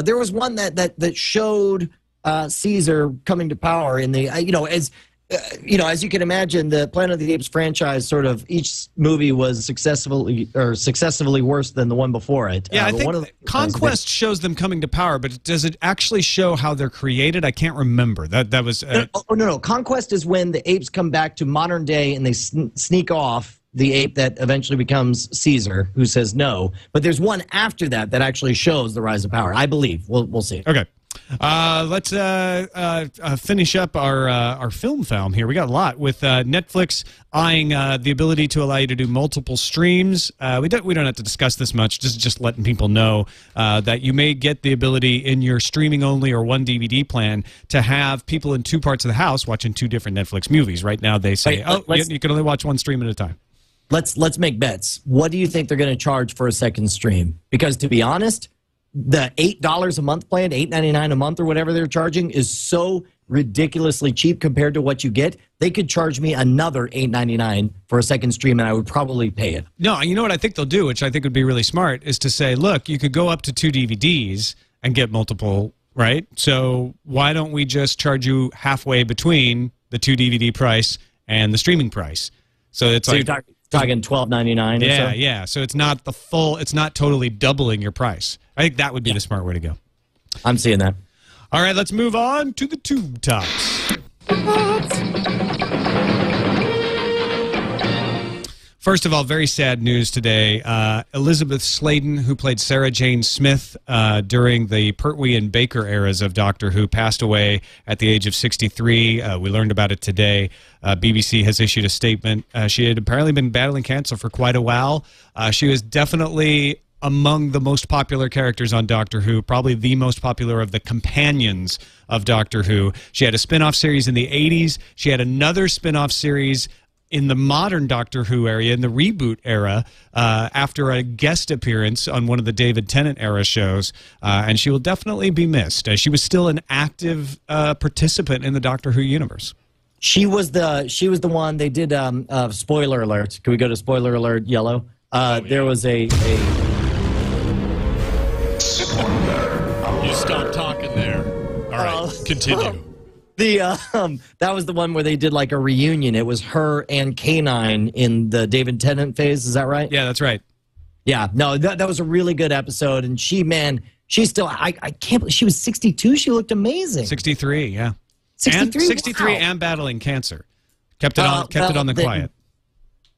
there was one that showed Caesar coming to power in the as you can imagine, the Planet of the Apes franchise, sort of each movie was successively worse than the one before it. Yeah, I think Conquest shows them coming to power, but does it actually show how they're created? I can't remember. That was no. Conquest is when the apes come back to modern day and they sneak off the ape that eventually becomes Caesar, who says no. But there's one after that actually shows the rise of power. I believe. We'll see. Okay. Let's finish up our film here. We got a lot with Netflix eyeing the ability to allow you to do multiple streams. We don't have to discuss this much. Just letting people know that you may get the ability in your streaming only or one DVD plan to have people in 2 parts of the house watching 2 different Netflix movies. Right now they say, you can only watch 1 stream at a time. Let's make bets. What do you think they're going to charge for a second stream? Because to be honest, the $8 a month plan, $8.99 a month or whatever they're charging, is so ridiculously cheap compared to what you get. They could charge me another $8.99 for a second stream, and I would probably pay it. No, you know what I think they'll do, which I think would be really smart, is to say, look, you could go up to 2 DVDs and get multiple, right? So why don't we just charge you halfway between the 2 DVD price and the streaming price? So it's you're talking $12.99 or so? Yeah. So it's not the full, it's not totally doubling your price. I think that would be the smart way to go. I'm seeing that. All right, let's move on to the tube tops. First of all, very sad news today. Elizabeth Sladen, who played Sarah Jane Smith during the Pertwee and Baker eras of Doctor Who, passed away at the age of 63. We learned about it today. BBC has issued a statement. She had apparently been battling cancer for quite a while. She was definitely among the most popular characters on Doctor Who, probably the most popular of the companions of Doctor Who. She had a spin-off series in the 80s. She had another spin-off series in the modern Doctor Who area, in the reboot era, after a guest appearance on one of the David Tennant era shows, and she will definitely be missed. She was still an active participant in the Doctor Who universe. She was the one they did. Spoiler alert! Can we go to spoiler alert yellow? There was a. You stop talking there. All right. Continue. That was the one where they did like a reunion. It was her and K9 in the David Tennant phase. Is that right? Yeah, that's right. Yeah, no, that was a really good episode. And she still, I can't believe she was 62. She looked amazing. 63, yeah. 63, 63 wow. and battling cancer. Kept it on the quiet.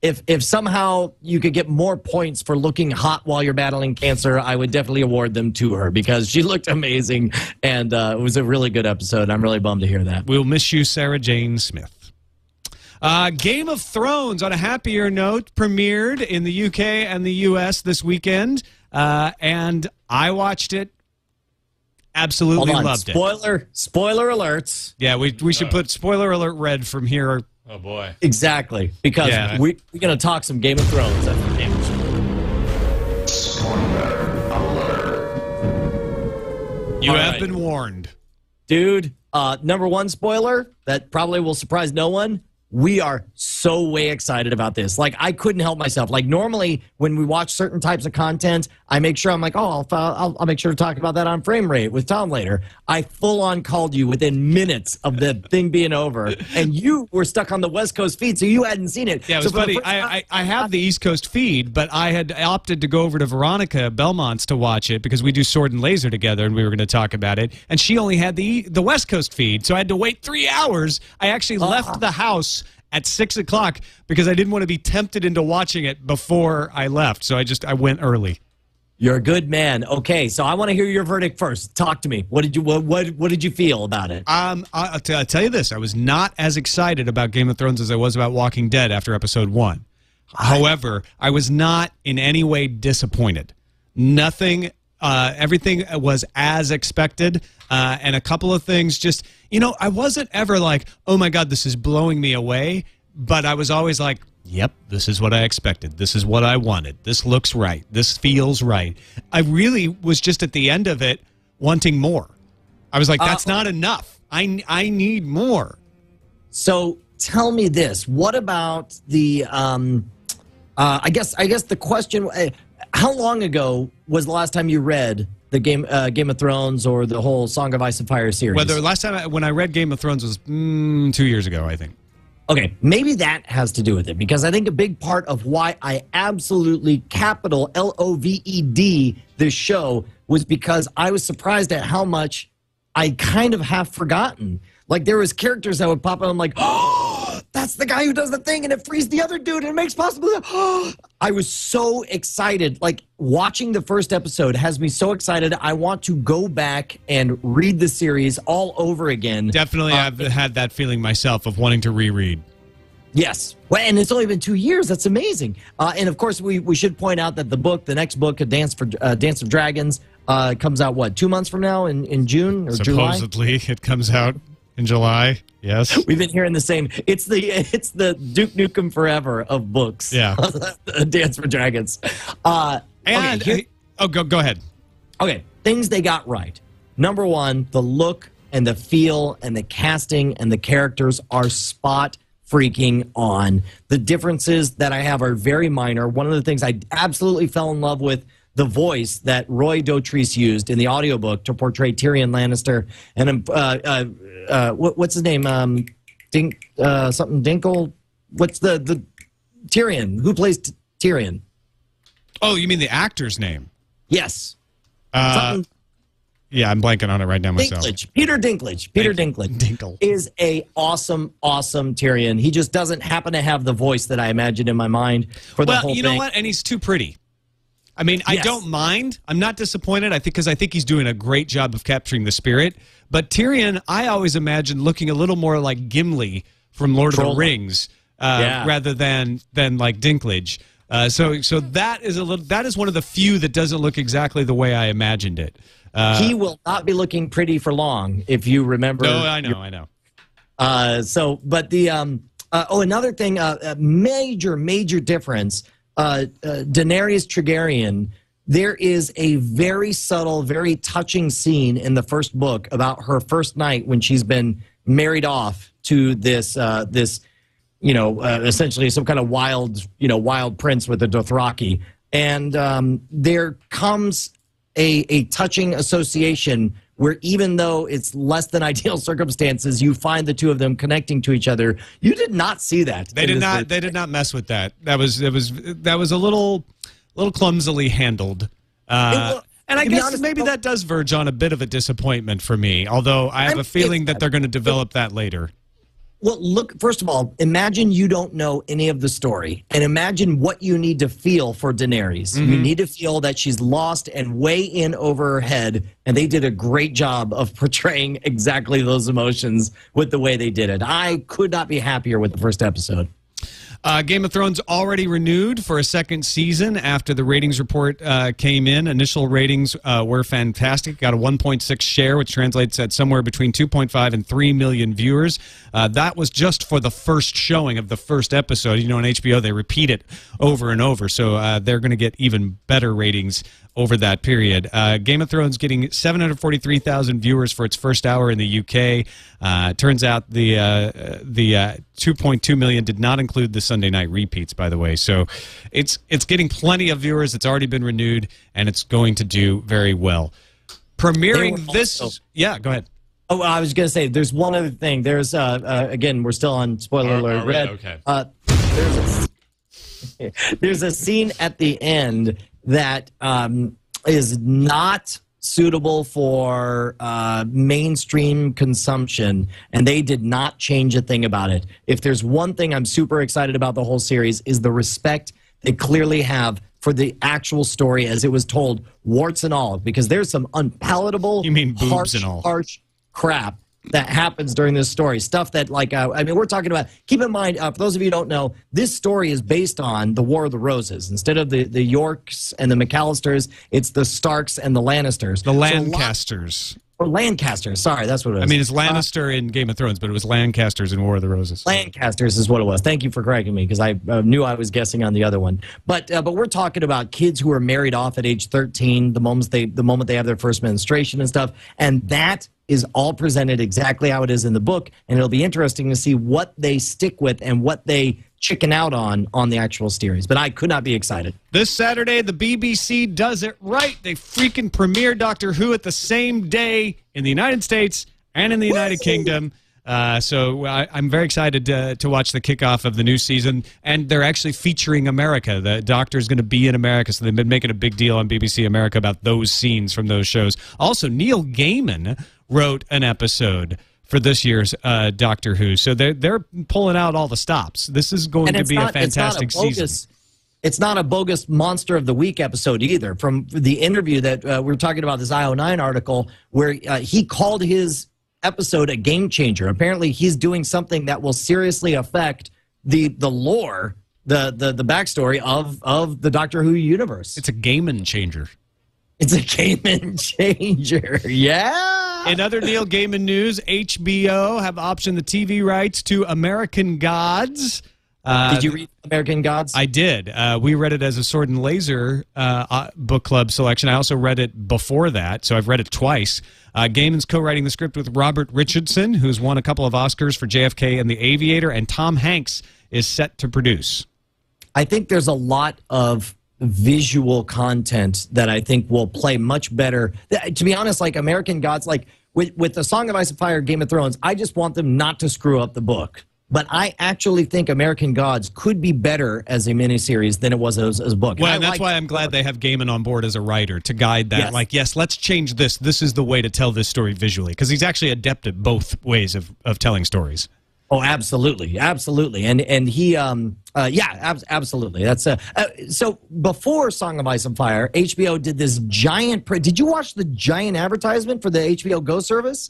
If somehow you could get more points for looking hot while you're battling cancer, I would definitely award them to her because she looked amazing, and it was a really good episode. I'm really bummed to hear that. We'll miss you, Sarah Jane Smith. Game of Thrones, on a happier note, premiered in the UK and the US this weekend, and I watched it. Absolutely loved it. Spoiler alerts. Yeah, we should put spoiler alert red from here. Oh, boy. Exactly, because we're going to talk some Game of Thrones after the Game of Thrones. Spoiler alert. You have been warned. Dude, number one spoiler that probably will surprise no one. We are so way excited about this. Like, I couldn't help myself. Like, normally when we watch certain types of content, I make sure I'm like, oh, I'll make sure to talk about that on Frame Rate with Tom later. I full on called you within minutes of the thing being over, and you were stuck on the West Coast feed, so you hadn't seen it. Yeah, it was funny. I have the East Coast feed, but I had opted to go over to Veronica Belmont's to watch it because we do Sword and Laser together, and we were going to talk about it. And she only had the West Coast feed, so I had to wait 3 hours. I actually left the house at 6 o'clock because I didn't want to be tempted into watching it before I left. So I went early. You're a good man. Okay, so I want to hear your verdict first. Talk to me. What did you feel about it? I'll tell you this. I was not as excited about Game of Thrones as I was about Walking Dead after episode 1. However, I was not in any way disappointed. Nothing. Everything was as expected, and a couple of things just, I wasn't ever like, oh my God, this is blowing me away, but I was always like, yep, this is what I expected. This is what I wanted. This looks right. This feels right. I really was just at the end of it wanting more. I was like, that's not enough. I need more. So tell me this. What about the, I guess the question, how long ago was the last time you read the Game of Thrones or the whole Song of Ice and Fire series? Well, the last time when I read Game of Thrones was 2 years ago, I think. Okay, maybe that has to do with it because I think a big part of why I absolutely capital LOVED this show was because I was surprised at how much I kind of have forgotten. Like there was characters that would pop up. I'm like, oh, that's the guy who does the thing, and it frees the other dude, and it makes possible. Oh, I was so excited. Like watching the first episode has me so excited. I want to go back and read the series all over again. Definitely, I've had that feeling myself of wanting to reread. Yes. Well, and it's only been 2 years. That's amazing. And of course, we should point out that the next book, Dance of Dragons, comes out what, 2 months from now in June or July? Supposedly, it comes out in July. Yes. We've been hearing the same. It's the Duke Nukem Forever of books. Yeah. Dance for Dragons. Go ahead. Okay. Things they got right. Number one, the look and the feel and the casting and the characters are spot freaking on. The differences that I have are very minor. One of the things I absolutely fell in love with, the voice that Roy Dotrice used in the audiobook to portray Tyrion Lannister. And what's his name? Something Dinkle? What's the Tyrion? Who plays Tyrion? Oh, you mean the actor's name? Yes. Yeah, I'm blanking on it right now myself. Peter Dinklage. Peter Dinklage is a awesome Tyrion. He just doesn't happen to have the voice that I imagined in my mind for the whole thing. Well, you know what? And he's too pretty. I mean, yes. I don't mind. I'm not disappointed. because I think he's doing a great job of capturing the spirit. But Tyrion, I always imagined looking a little more like Gimli from Lord of the Rings, rather than like Dinklage. So that is one of the few that doesn't look exactly the way I imagined it. He will not be looking pretty for long, if you remember. No, I know. But the another thing, a major difference. Daenerys Targaryen, there is a very subtle, very touching scene in the first book about her first night when she's been married off to this essentially some kind of wild prince with a Dothraki. And there comes a touching association where even though it's less than ideal circumstances, you find the two of them connecting to each other. You did not see that. They did not. They did not mess with that. That was a little clumsily handled. And I guess maybe that does verge on a bit of a disappointment for me. Although I have a feeling that they're going to develop that later. Well, look, first of all, imagine you don't know any of the story, and imagine what you need to feel for Daenerys. You need to feel that she's lost and way in over her head, and they did a great job of portraying exactly those emotions with the way they did it. I could not be happier with the first episode. Game of Thrones already renewed for a second season after the ratings report came in. Initial ratings were fantastic. Got a 1.6 share, which translates at somewhere between 2.5 and 3 million viewers. That was just for the first showing of the first episode. You know, on HBO, they repeat it over and over, so they're going to get even better ratings over that period. Game of Thrones getting 743,000 viewers for its first hour in the UK. Turns out the 2.2 million did not include the Sunday night repeats, by the way. So it's getting plenty of viewers. It's already been renewed, and it's going to do very well. Premiering this... Yeah, go ahead. Oh, I was going to say, there's one other thing. There's, again, we're still on spoiler alert. Red. Okay. There's a scene at the end that is not suitable for mainstream consumption, and they did not change a thing about it. If there's one thing I'm super excited about the whole series is the respect they clearly have for the actual story as it was told, warts and all, because there's some unpalatable, harsh crap that happens during this story. Stuff that, like, I mean, we're talking about, keep in mind, for those of you who don't know, this story is based on the War of the Roses. Instead of the Yorks and the McAllisters, it's the Starks and the Lannisters. The Lancasters. Or Lancasters, sorry, that's what it was. I mean, it's Lannister in Game of Thrones, but it was Lancasters in War of the Roses. Lancasters is what it was. Thank you for correcting me, because I knew I was guessing on the other one. But we're talking about kids who are married off at age 13, the moment they have their first menstruation and stuff, and that is all presented exactly how it is in the book, and it'll be interesting to see what they stick with and what they chicken out on the actual series. But I could not be excited. This Saturday, the BBC does it right. They freaking premiere Doctor Who at the same day in the United States and in the United Kingdom. So I'm very excited to watch the kickoff of the new season, and they're actually featuring America. The Doctor's going to be in America, so they've been making a big deal on BBC America about those scenes from those shows. Also, Neil Gaiman wrote an episode for this year's Doctor Who, so they're pulling out all the stops. This is going to be a fantastic season. It's not a bogus Monster of the Week episode either. From the interview that we were talking about, this IO9 article, where he called his episode a game changer. Apparently, he's doing something that will seriously affect the lore, the backstory of the Doctor Who universe. It's a Gaiman changer. It's a Gaiman changer. Yeah. In other Neil Gaiman news, HBO have optioned the TV rights to American Gods. Did you read American Gods? I did. We read it as a Sword and Laser book club selection. I also read it before that, so I've read it twice. Gaiman's co-writing the script with Robert Richardson, who's won a couple of Oscars for JFK and The Aviator, and Tom Hanks is set to produce. I think there's a lot of visual content that I think will play much better. To be honest, like American Gods, like with the Song of Ice and Fire, Game of Thrones, I just want them not to screw up the book. But I actually think American Gods could be better as a miniseries than it was as a book. Well, and that's why I'm glad they have Gaiman on board as a writer to guide that. Yes. Like, yes, let's change this. This is the way to tell this story visually, because he's actually adept at both ways of telling stories. Oh, absolutely, absolutely, and he, absolutely. That's so. Before Song of Ice and Fire, HBO did this giant. Did you watch the giant advertisement for the HBO Go service?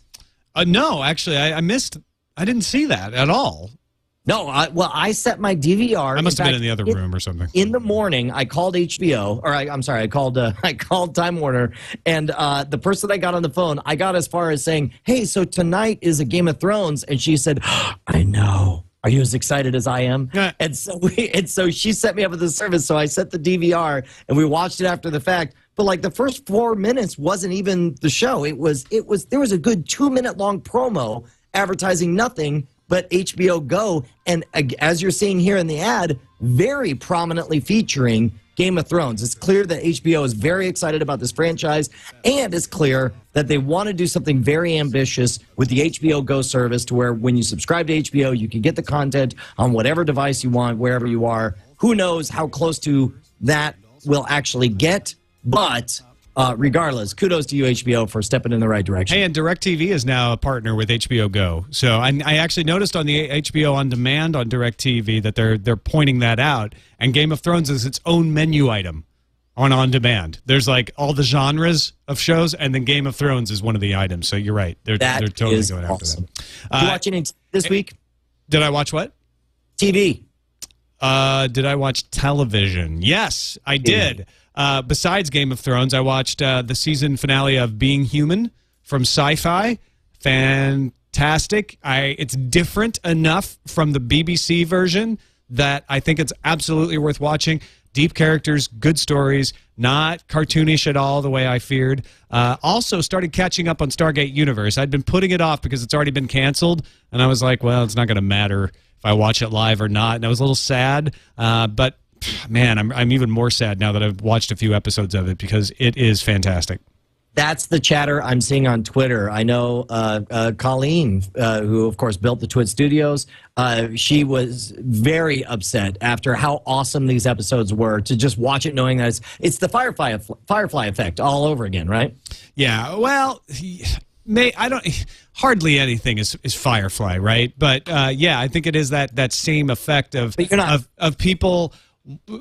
No, actually, I missed. I didn't see that at all. No, I set my DVR. I must have been in the other room or something. In the morning, I called HBO, or I'm sorry, I called Time Warner, and the person I got on the phone, I got as far as saying, "Hey, so tonight is a Game of Thrones," and she said, "I know. Are you as excited as I am?" Yeah. And so she set me up with the service. So I set the DVR, and we watched it after the fact. But like the first 4 minutes wasn't even the show. There was a good 2-minute long promo advertising nothing but HBO Go, and as you're seeing here in the ad, very prominently featuring Game of Thrones. It's clear that HBO is very excited about this franchise, and it's clear that they want to do something very ambitious with the HBO Go service, to where when you subscribe to HBO, you can get the content on whatever device you want, wherever you are. Who knows how close to that we'll actually get, but regardless, kudos to you, HBO, for stepping in the right direction. Hey, and DirecTV is now a partner with HBO Go. So I actually noticed on the HBO On Demand on DirecTV that they're pointing that out. And Game of Thrones is its own menu item on Demand. There's like all the genres of shows, and then Game of Thrones is one of the items. So you're right. They're totally going after that. Did you watch anything this week? Did I watch what? TV. Did I watch television? Yes, I did. Besides Game of Thrones, I watched the season finale of Being Human from Sci-Fi. Fantastic. It's different enough from the BBC version that I think it's absolutely worth watching. Deep characters, good stories, not cartoonish at all the way I feared. Also started catching up on Stargate Universe. I'd been putting it off because it's already been canceled, and I was like, well, it's not going to matter if I watch it live or not. And I was a little sad, but man, I'm even more sad now that I've watched a few episodes of it, because it is fantastic. That's the chatter I'm seeing on Twitter. I know Colleen, who, of course, built the Twit Studios, she was very upset after how awesome these episodes were, to just watch it knowing that it's the Firefly effect all over again, right? Yeah, well, hardly anything is Firefly, right? But, yeah, I think it is that same effect of people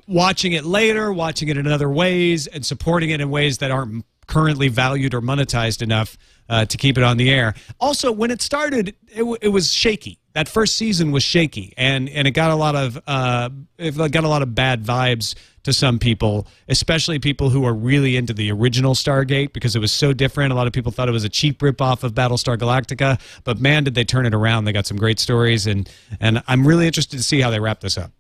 watching it later, watching it in other ways, and supporting it in ways that aren't currently valued or monetized enough to keep it on the air. Also, when it started, it was shaky. That first season was shaky, and it got a lot of bad vibes to some people, especially people who are really into the original Stargate, because it was so different. A lot of people thought it was a cheap ripoff of Battlestar Galactica, but man, did they turn it around. They got some great stories, and I'm really interested to see how they wrap this up.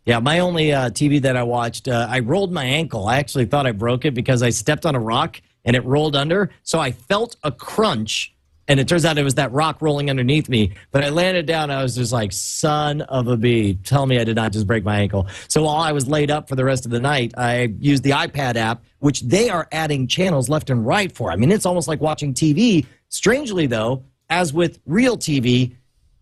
Yeah, my only TV that I watched, I rolled my ankle. I actually thought I broke it because I stepped on a rock and it rolled under. So I felt a crunch, and it turns out it was that rock rolling underneath me. But I landed down, I was just like, son of a bee. Tell me I did not just break my ankle. So while I was laid up for the rest of the night, I used the iPad app, which they are adding channels left and right for. I mean, it's almost like watching TV. Strangely, though, as with real TV,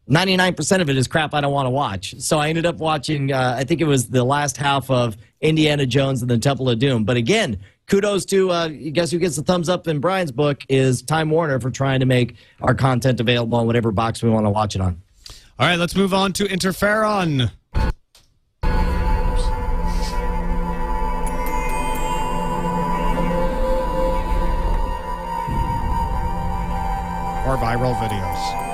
99% of it is crap I don't want to watch. So I ended up watching, I think it was the last half of Indiana Jones and the Temple of Doom. But again, kudos to, guess who gets the thumbs up in Brian's book is Time Warner, for trying to make our content available on whatever box we want to watch it on. All right, let's move on to Interferon. Or viral videos.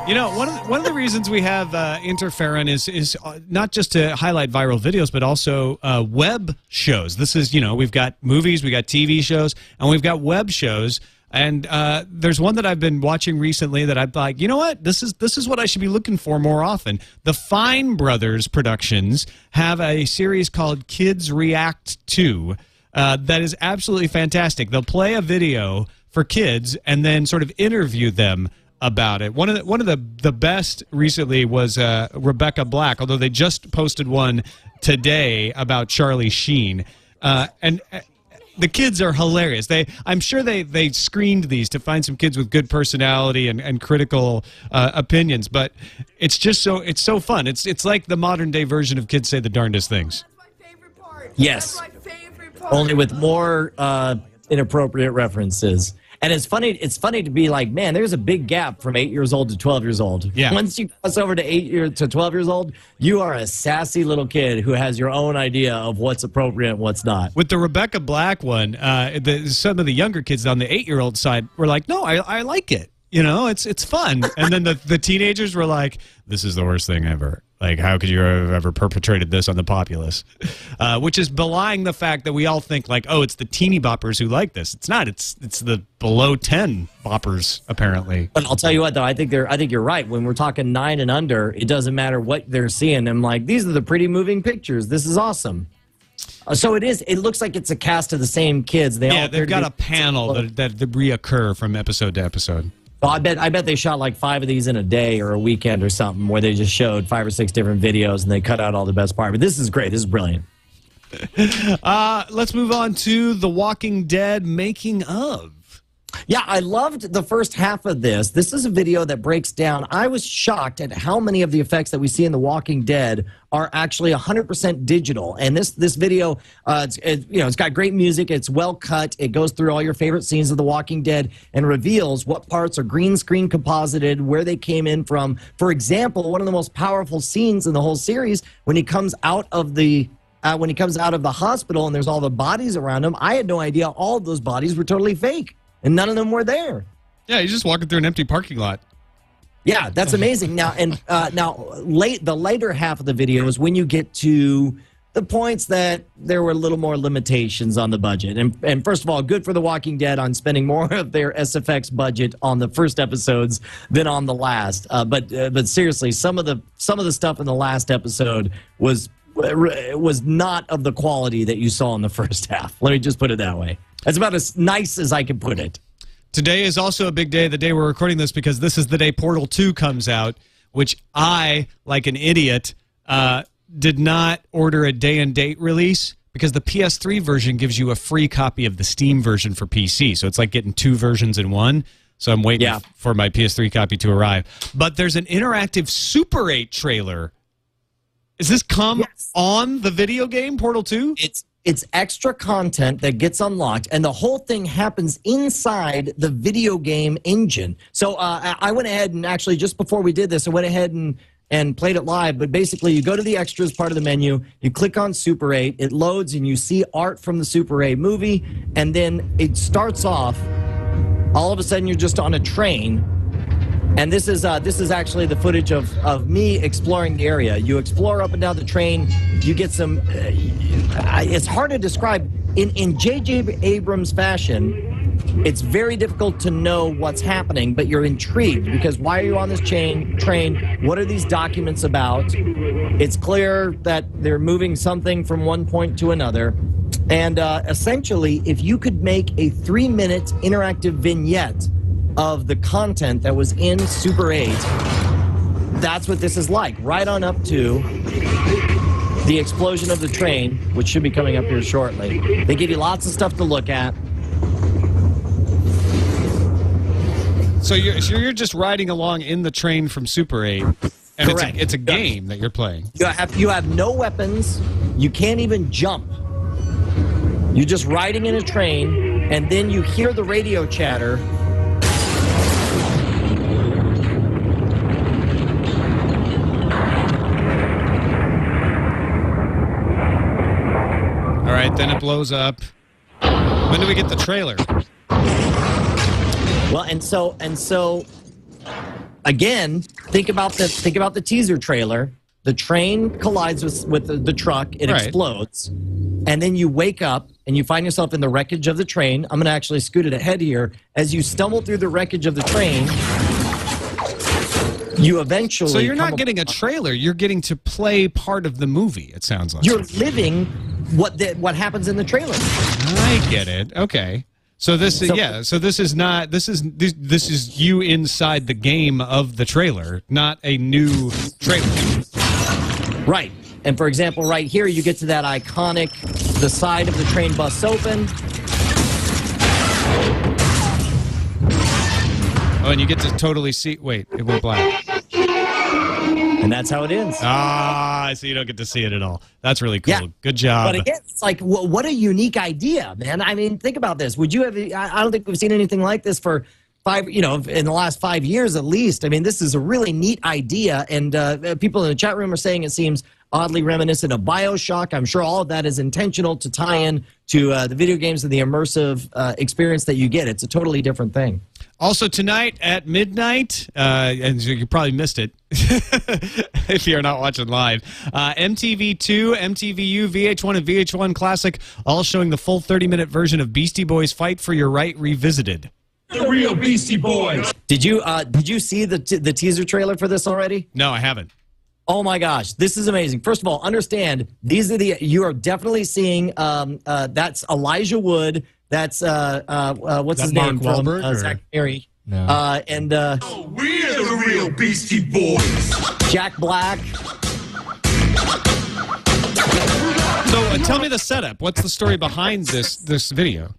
You know, one of the reasons we have Interferon is not just to highlight viral videos, but also web shows. This is, we've got movies, we got TV shows, and we've got web shows. And there's one that I've been watching recently that I'm like, you know what? This is what I should be looking for more often. The Fine Brothers Productions have a series called Kids React To that is absolutely fantastic. They'll play a video for kids and then sort of interview them about it. One of the best recently was Rebecca Black, although they just posted one today about Charlie Sheen. And the kids are hilarious. I'm sure they screened these to find some kids with good personality and critical opinions, but it's so fun. It's like the modern day version of Kids Say the Darndest Things. Yes. Only with more inappropriate references. And it's funny to be like, man, there's a big gap from 8 years old to 12 years old. Yeah. Once you cross over to 12 years old, you are a sassy little kid who has your own idea of what's appropriate and what's not. With the Rebecca Black one, some of the younger kids on the 8-year-old side were like, no, I like it. It's fun. And then the teenagers were like, this is the worst thing ever. Like, how could you have ever perpetrated this on the populace? Which is belying the fact that we all think, like, oh, it's the teeny boppers who like this. It's not. It's the below 10 boppers, apparently. But I'll tell you what, though, I think you're right. When we're talking 9 and under, it doesn't matter what they're seeing. I'm like, these are the pretty moving pictures. This is awesome. So it is. It looks like it's a cast of the same kids. They've got a panel that reoccur from episode to episode. Well, I bet they shot like 5 of these in a day or a weekend or something, where they just showed 5 or 6 different videos and they cut out all the best part. But this is great. This is brilliant. Let's move on to The Walking Dead making of. Yeah, I loved the first half of this. This is a video that breaks down. I was shocked at how many of the effects that we see in The Walking Dead are actually 100% digital. And this video, it's got great music. It's well cut. It goes through all your favorite scenes of The Walking Dead and reveals what parts are green screen composited, where they came in from. For example, one of the most powerful scenes in the whole series, when he comes out of the hospital and there's all the bodies around him, I had no idea all of those bodies were totally fake. And none of them were there. Yeah, he's just walking through an empty parking lot. Yeah, that's amazing. Now, the later half of the video is when you get to the points that there were a little more limitations on the budget. And first of all, good for The Walking Dead on spending more of their SFX budget on the first episodes than on the last. But seriously, some of the stuff in the last episode was not of the quality that you saw in the first half. Let me just put it that way. That's about as nice as I can put it. Today is also a big day, the day we're recording this, because this is the day Portal 2 comes out, which I, like an idiot, did not order a day and date release because the PS3 version gives you a free copy of the Steam version for PC. So it's like getting two versions in one. So I'm waiting for my PS3 copy to arrive. But there's an interactive Super 8 trailer. Is this on the video game, Portal 2? It's extra content that gets unlocked, and the whole thing happens inside the video game engine. So I went ahead and actually, just before we did this, I went ahead and played it live. But basically, you go to the extras part of the menu, you click on Super 8, it loads, and you see art from the Super 8 movie, and then it starts off. All of a sudden, you're just on a train. And this is actually the footage of me exploring the area. You explore up and down the train. You get some. It's hard to describe. In J.J. Abrams fashion, it's very difficult to know what's happening, but you're intrigued because why are you on this train? What are these documents about? It's clear that they're moving something from one point to another. And essentially, if you could make a 3-minute interactive vignette of the content that was in Super 8, that's what this is like, right on up to the explosion of the train, which should be coming up here shortly. They give you lots of stuff to look at. So you're just riding along in the train from Super 8, and Correct. it's a game that you're playing. You have no weapons. You can't even jump. You're just riding in a train, and then you hear the radio chatter. All right, then it blows up. When do we get the trailer? Well, and so again, think about the teaser trailer. The train collides with the truck. It explodes. And then you wake up and you find yourself in the wreckage of the train. I'm going to actually scoot it ahead here. As you stumble through the wreckage of the train, you eventually... So you're not getting a trailer. You're getting to play part of the movie, it sounds like. You're living what happens in the trailer. I get it. Okay. So this is this is you inside the game of the trailer, not a new trailer. Right. And for example, right here, you get to that iconic, the side of the train busts open. Oh, and you get to totally see. Wait, it went black. And that's how it ends. Ah, so you don't get to see it at all. That's really cool. Yeah. Good job. But again, it's like, what a unique idea, man. I mean, think about this. Would you have, I don't think we've seen anything like this for in the last 5 years at least. I mean, this is a really neat idea. And people in the chat room are saying it seems oddly reminiscent of BioShock. I'm sure all of that is intentional to tie in to the video games and the immersive experience that you get. It's a totally different thing. Also tonight at midnight, and you probably missed it if you're not watching live, MTV2, MTVU, VH1, and VH1 Classic, all showing the full 30-minute version of Beastie Boys' Fight for Your Right Revisited. The real Beastie Boys. Did you see the teaser trailer for this already? No, I haven't. Oh my gosh, this is amazing. First of all, understand you are definitely seeing that's Elijah Wood. That's what's his name Mark from Wahlberg, Zach Perry. No. And We're the real Beastie Boys. Jack Black. So tell me the setup. What's the story behind this video?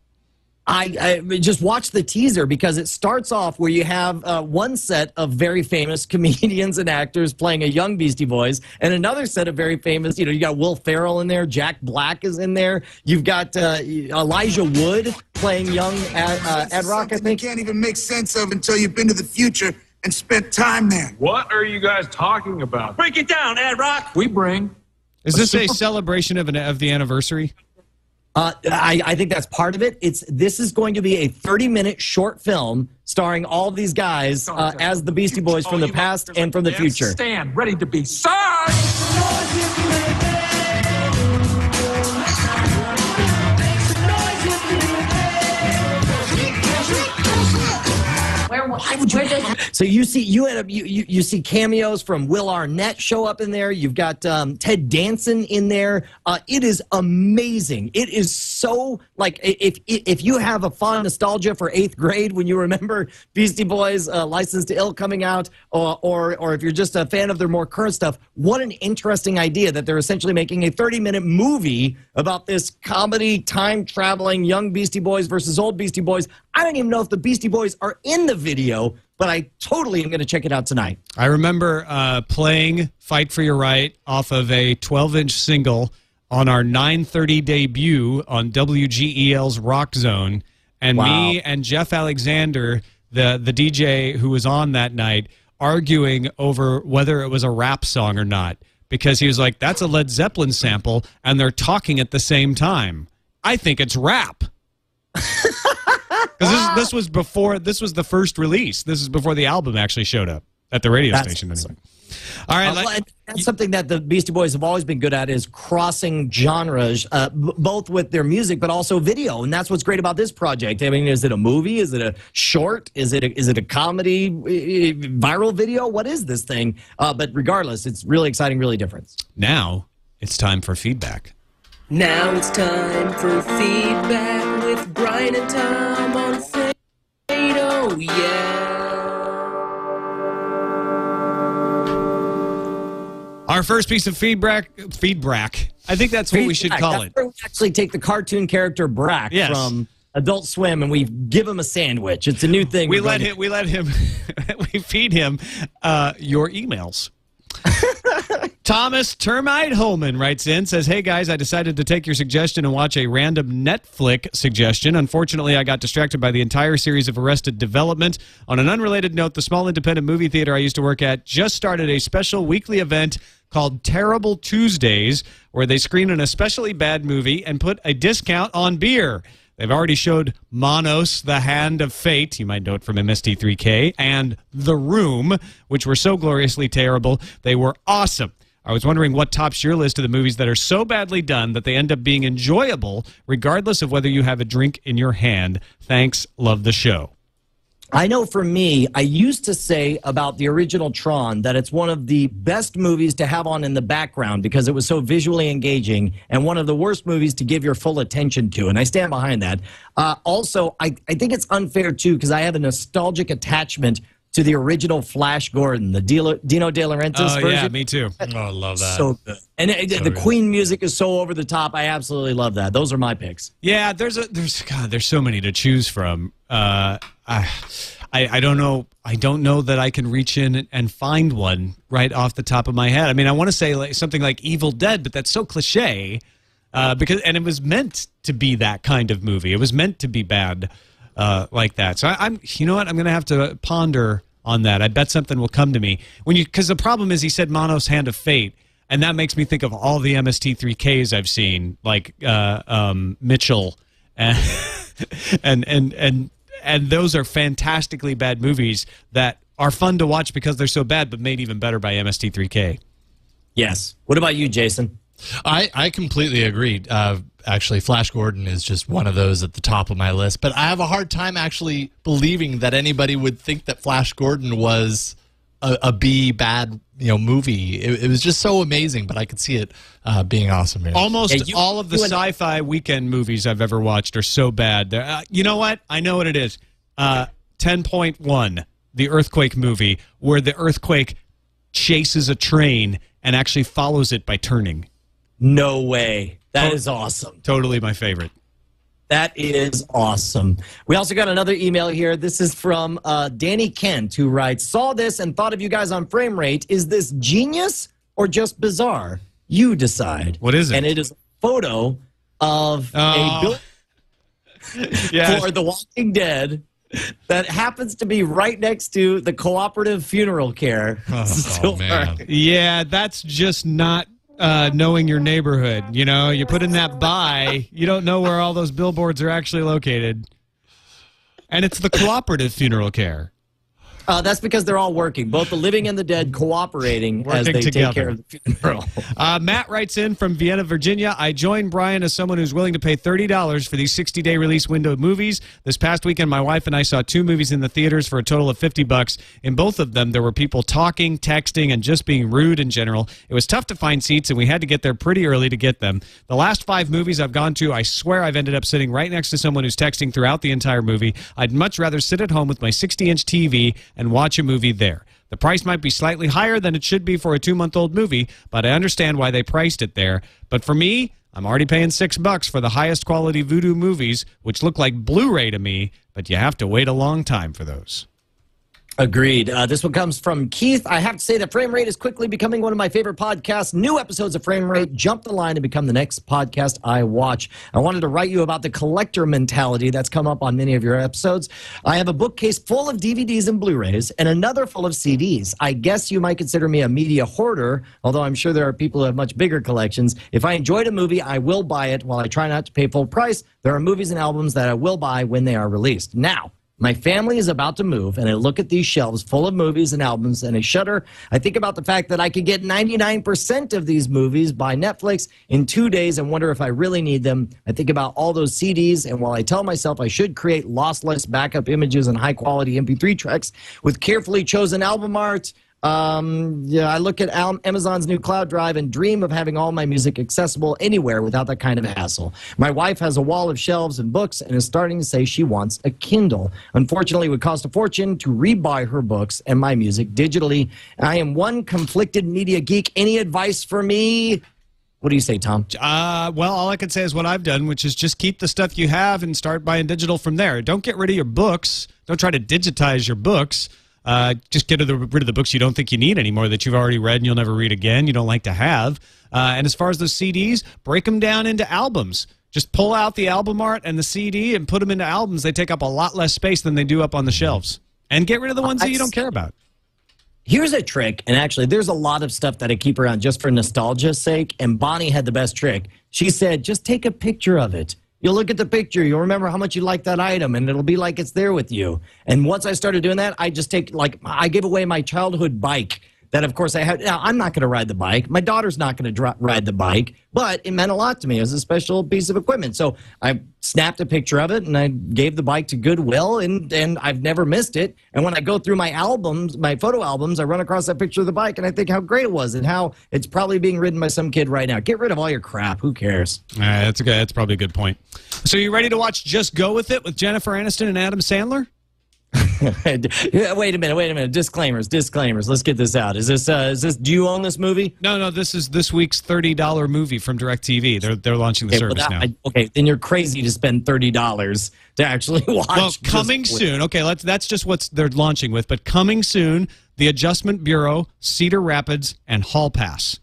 I just watched the teaser because it starts off where you have one set of very famous comedians and actors playing a young Beastie Boys, and another set of very famous, you got Will Ferrell in there, Jack Black is in there, you've got Elijah Wood playing young Ed Rock, I think. You can't even make sense of until you've been to the future and spent time there. What are you guys talking about? Break it down, Ed Rock. We bring. Is this a celebration of the anniversary? I think that's part of it. This is going to be a 30-minute short film starring all of these guys as the Beastie Boys from the past and from the future. Stand ready to be served. Why would you? So you see cameos from Will Arnett show up in there. You've got Ted Danson in there. It is amazing. It is so like if you have a fond nostalgia for 8th grade when you remember Beastie Boys, License to Ill coming out, or if you're just a fan of their more current stuff, what an interesting idea that they're essentially making a 30-minute movie about this comedy time traveling young Beastie Boys versus old Beastie Boys. I don't even know if the Beastie Boys are in the video, but I totally am going to check it out tonight. I remember playing Fight for Your Right off of a 12-inch single on our 9:30 debut on WGEL's Rock Zone, and me and Jeff Alexander, the DJ who was on that night, arguing over whether it was a rap song or not, because he was like, that's a Led Zeppelin sample, and they're talking at the same time. I think it's rap. Because this was the first release. This is before the album actually showed up at the radio station. Anyway. All right, that's something that the Beastie Boys have always been good at, is crossing genres, both with their music but also video, and that's what's great about this project. I mean, is it a movie? Is it a short? Is it a comedy viral video? What is this thing? But regardless, it's really exciting, really different. Now it's time for feedback. Now it's time for feedback with Brian and Tom on Fade. Oh, yeah. Our first piece of feedback. I think that's what we should call it. We actually take the cartoon character Brack from Adult Swim and we give him a sandwich. It's a new thing. We feed him your emails. Thomas Termite Holman writes in, says, hey guys, I decided to take your suggestion and watch a random Netflix suggestion. Unfortunately, I got distracted by the entire series of Arrested Development. On an unrelated note, the small independent movie theater I used to work at just started a special weekly event called Terrible Tuesdays, where they screen an especially bad movie and put a discount on beer. They've already showed Manos, The Hand of Fate, you might know it from MST3K, and The Room, which were so gloriously terrible. They were awesome. I was wondering what tops your list of the movies that are so badly done that they end up being enjoyable, regardless of whether you have a drink in your hand. Thanks. Love the show. I know for me, I used to say about the original Tron that it's one of the best movies to have on in the background because it was so visually engaging, and one of the worst movies to give your full attention to, and I stand behind that. Also, I think it's unfair, too, because I have a nostalgic attachment to the original Flash Gordon, the Dino De Laurentiis version. Yeah, me too. Oh, I love that. So good. And the Queen music is so over the top. I absolutely love that. Those are my picks. Yeah, there's so many to choose from. I don't know. I don't know that I can reach in and find one right off the top of my head. I mean, I want to say something like Evil Dead, but that's so cliche. And it was meant to be that kind of movie. It was meant to be bad like that. So you know what? I'm going to have to ponder on that. I bet something will come to me because the problem is he said Manos, Hand of Fate, and that makes me think of all the MST3Ks I've seen, like Mitchell, and those are fantastically bad movies that are fun to watch because they're so bad, but made even better by MST3K. Yes. What about you, Jason? I completely agree. Actually, Flash Gordon is just one of those at the top of my list. But I have a hard time actually believing that anybody would think that Flash Gordon was a bad movie. It was just so amazing, but I could see it being awesome here. Almost all of the sci-fi weekend movies I've ever watched are so bad. You know what? I know what it is. 10.1, the earthquake movie, where the earthquake chases a train and actually follows it by turning. No way. That is awesome. Totally my favorite. That is awesome. We also got another email here. This is from Danny Kent, who writes, saw this and thought of you guys on Frame Rate. Is this genius or just bizarre? You decide. What is it? And it is a photo of a bill for The Walking Dead that happens to be right next to the Cooperative Funeral Care. Oh man. Yeah, that's just not knowing your neighborhood. You know, you put in that buy, you don't know where all those billboards are actually located. And it's the Cooperative Funeral Care. That's because they're all working, both the living and the dead cooperating as they together. take care of the funeral. Matt writes in from Vienna, Virginia. I joined Brian as someone who's willing to pay $30 for these 60-day release window movies. This past weekend, my wife and I saw 2 movies in the theaters for a total of $50. In both of them, there were people talking, texting, and just being rude in general. It was tough to find seats, and we had to get there pretty early to get them. The last 5 movies I've gone to, I swear I've ended up sitting right next to someone who's texting throughout the entire movie. I'd much rather sit at home with my 60-inch TV and watch a movie there. The price might be slightly higher than it should be for a 2-month-old movie, but I understand why they priced it there. But for me, I'm already paying $6 for the highest quality Vudu movies, which look like Blu-ray to me, but you have to wait a long time for those. Agreed. This one comes from Keith. I have to say that Frame Rate is quickly becoming one of my favorite podcasts. New episodes of Frame Rate jump the line and become the next podcast I watch. I wanted to write you about the collector mentality that's come up on many of your episodes. I have a bookcase full of DVDs and Blu-rays and another full of CDs. I guess you might consider me a media hoarder, although I'm sure there are people who have much bigger collections. If I enjoyed a movie, I will buy it. While I try not to pay full price, there are movies and albums that I will buy when they are released. Now, my family is about to move, and I look at these shelves full of movies and albums, and I shudder. I think about the fact that I could get 99% of these movies by Netflix in 2 days and wonder if I really need them. I think about all those CDs, and while I tell myself I should create lossless backup images and high-quality MP3 tracks with carefully chosen album art, I look at Amazon's new cloud drive and dream of having all my music accessible anywhere without that kind of hassle. My wife has a wall of shelves and books and is starting to say she wants a Kindle. Unfortunately, it would cost a fortune to rebuy her books and my music digitally. I am one conflicted media geek. Any advice for me? What do you say, Tom? Well, all I can say is what I've done, which is just keep the stuff you have and start buying digital from there. Don't get rid of your books. Don't try to digitize your books. Just get rid of the books you don't think you need anymore that you've already read and you'll never read again, you don't like to have. And as far as those CDs, break them down into albums. Just pull out the album art and the CD and put them into albums. They take up a lot less space than they do up on the shelves. And get rid of the ones that you don't care about. Here's a trick, and actually there's a lot of stuff that I keep around just for nostalgia's sake, and Bonnie had the best trick. She said, just take a picture of it. You'll look at the picture, you'll remember how much you like that item, and it'll be like it's there with you. And once I started doing that, I just take, like, I gave away my childhood bike that, of course, I had. Now, I'm not going to ride the bike. My daughter's not going to ride the bike, but it meant a lot to me. It was a special piece of equipment. So I snapped a picture of it, and I gave the bike to Goodwill, and I've never missed it. And when I go through my albums, my photo albums, I run across that picture of the bike, and I think how great it was and how it's probably being ridden by some kid right now. Get rid of all your crap. Who cares? That's probably a good point. So you ready to watch Just Go With It with Jennifer Aniston and Adam Sandler? Wait a minute. Disclaimers. Let's get this out. Is this? Do you own this movie? No. This is this week's $30 movie from DirecTV. They're launching the service now. Then you're crazy to spend $30 to actually watch. Well, coming soon. Okay, that's just what they're launching with. But coming soon, the Adjustment Bureau, Cedar Rapids, and Hall Pass.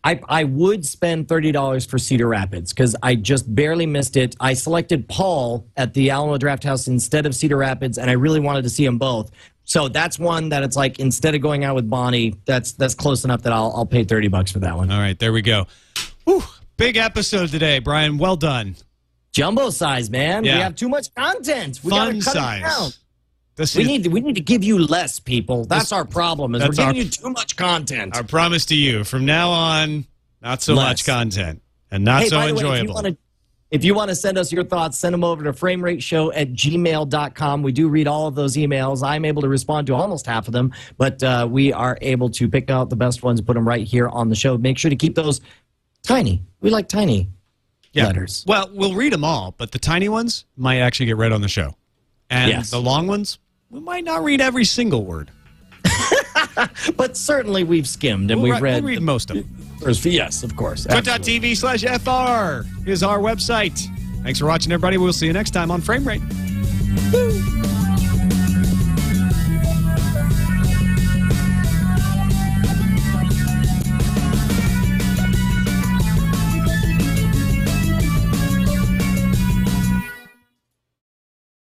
I would spend $30 for Cedar Rapids because I just barely missed it. I selected Paul at the Alamo Drafthouse instead of Cedar Rapids, and I really wanted to see them both. So that's one that it's like instead of going out with Bonnie, that's close enough that I'll pay $30 for that one. All right, there we go. Whew, big episode today, Brian. Well done. Jumbo size, man. Yeah. We have too much content. We Fun gotta cut size. it down. We need to give you less, people. That's our problem. We're giving you too much content. Our promise to you from now on, not so much content and not so enjoyable. If you want to send us your thoughts, send them over to framerateshow@gmail.com. We do read all of those emails. I'm able to respond to almost half of them, but we are able to pick out the best ones and put them right here on the show. Make sure to keep those tiny. We like tiny letters. Well, we'll read them all, but the tiny ones might actually get read on the show. And the long ones, we might not read every single word. But certainly we've skimmed and we've read most of them. Yes, of course. Twit.tv/FR is our website. Thanks for watching, everybody. We'll see you next time on Frame Rate. Woo.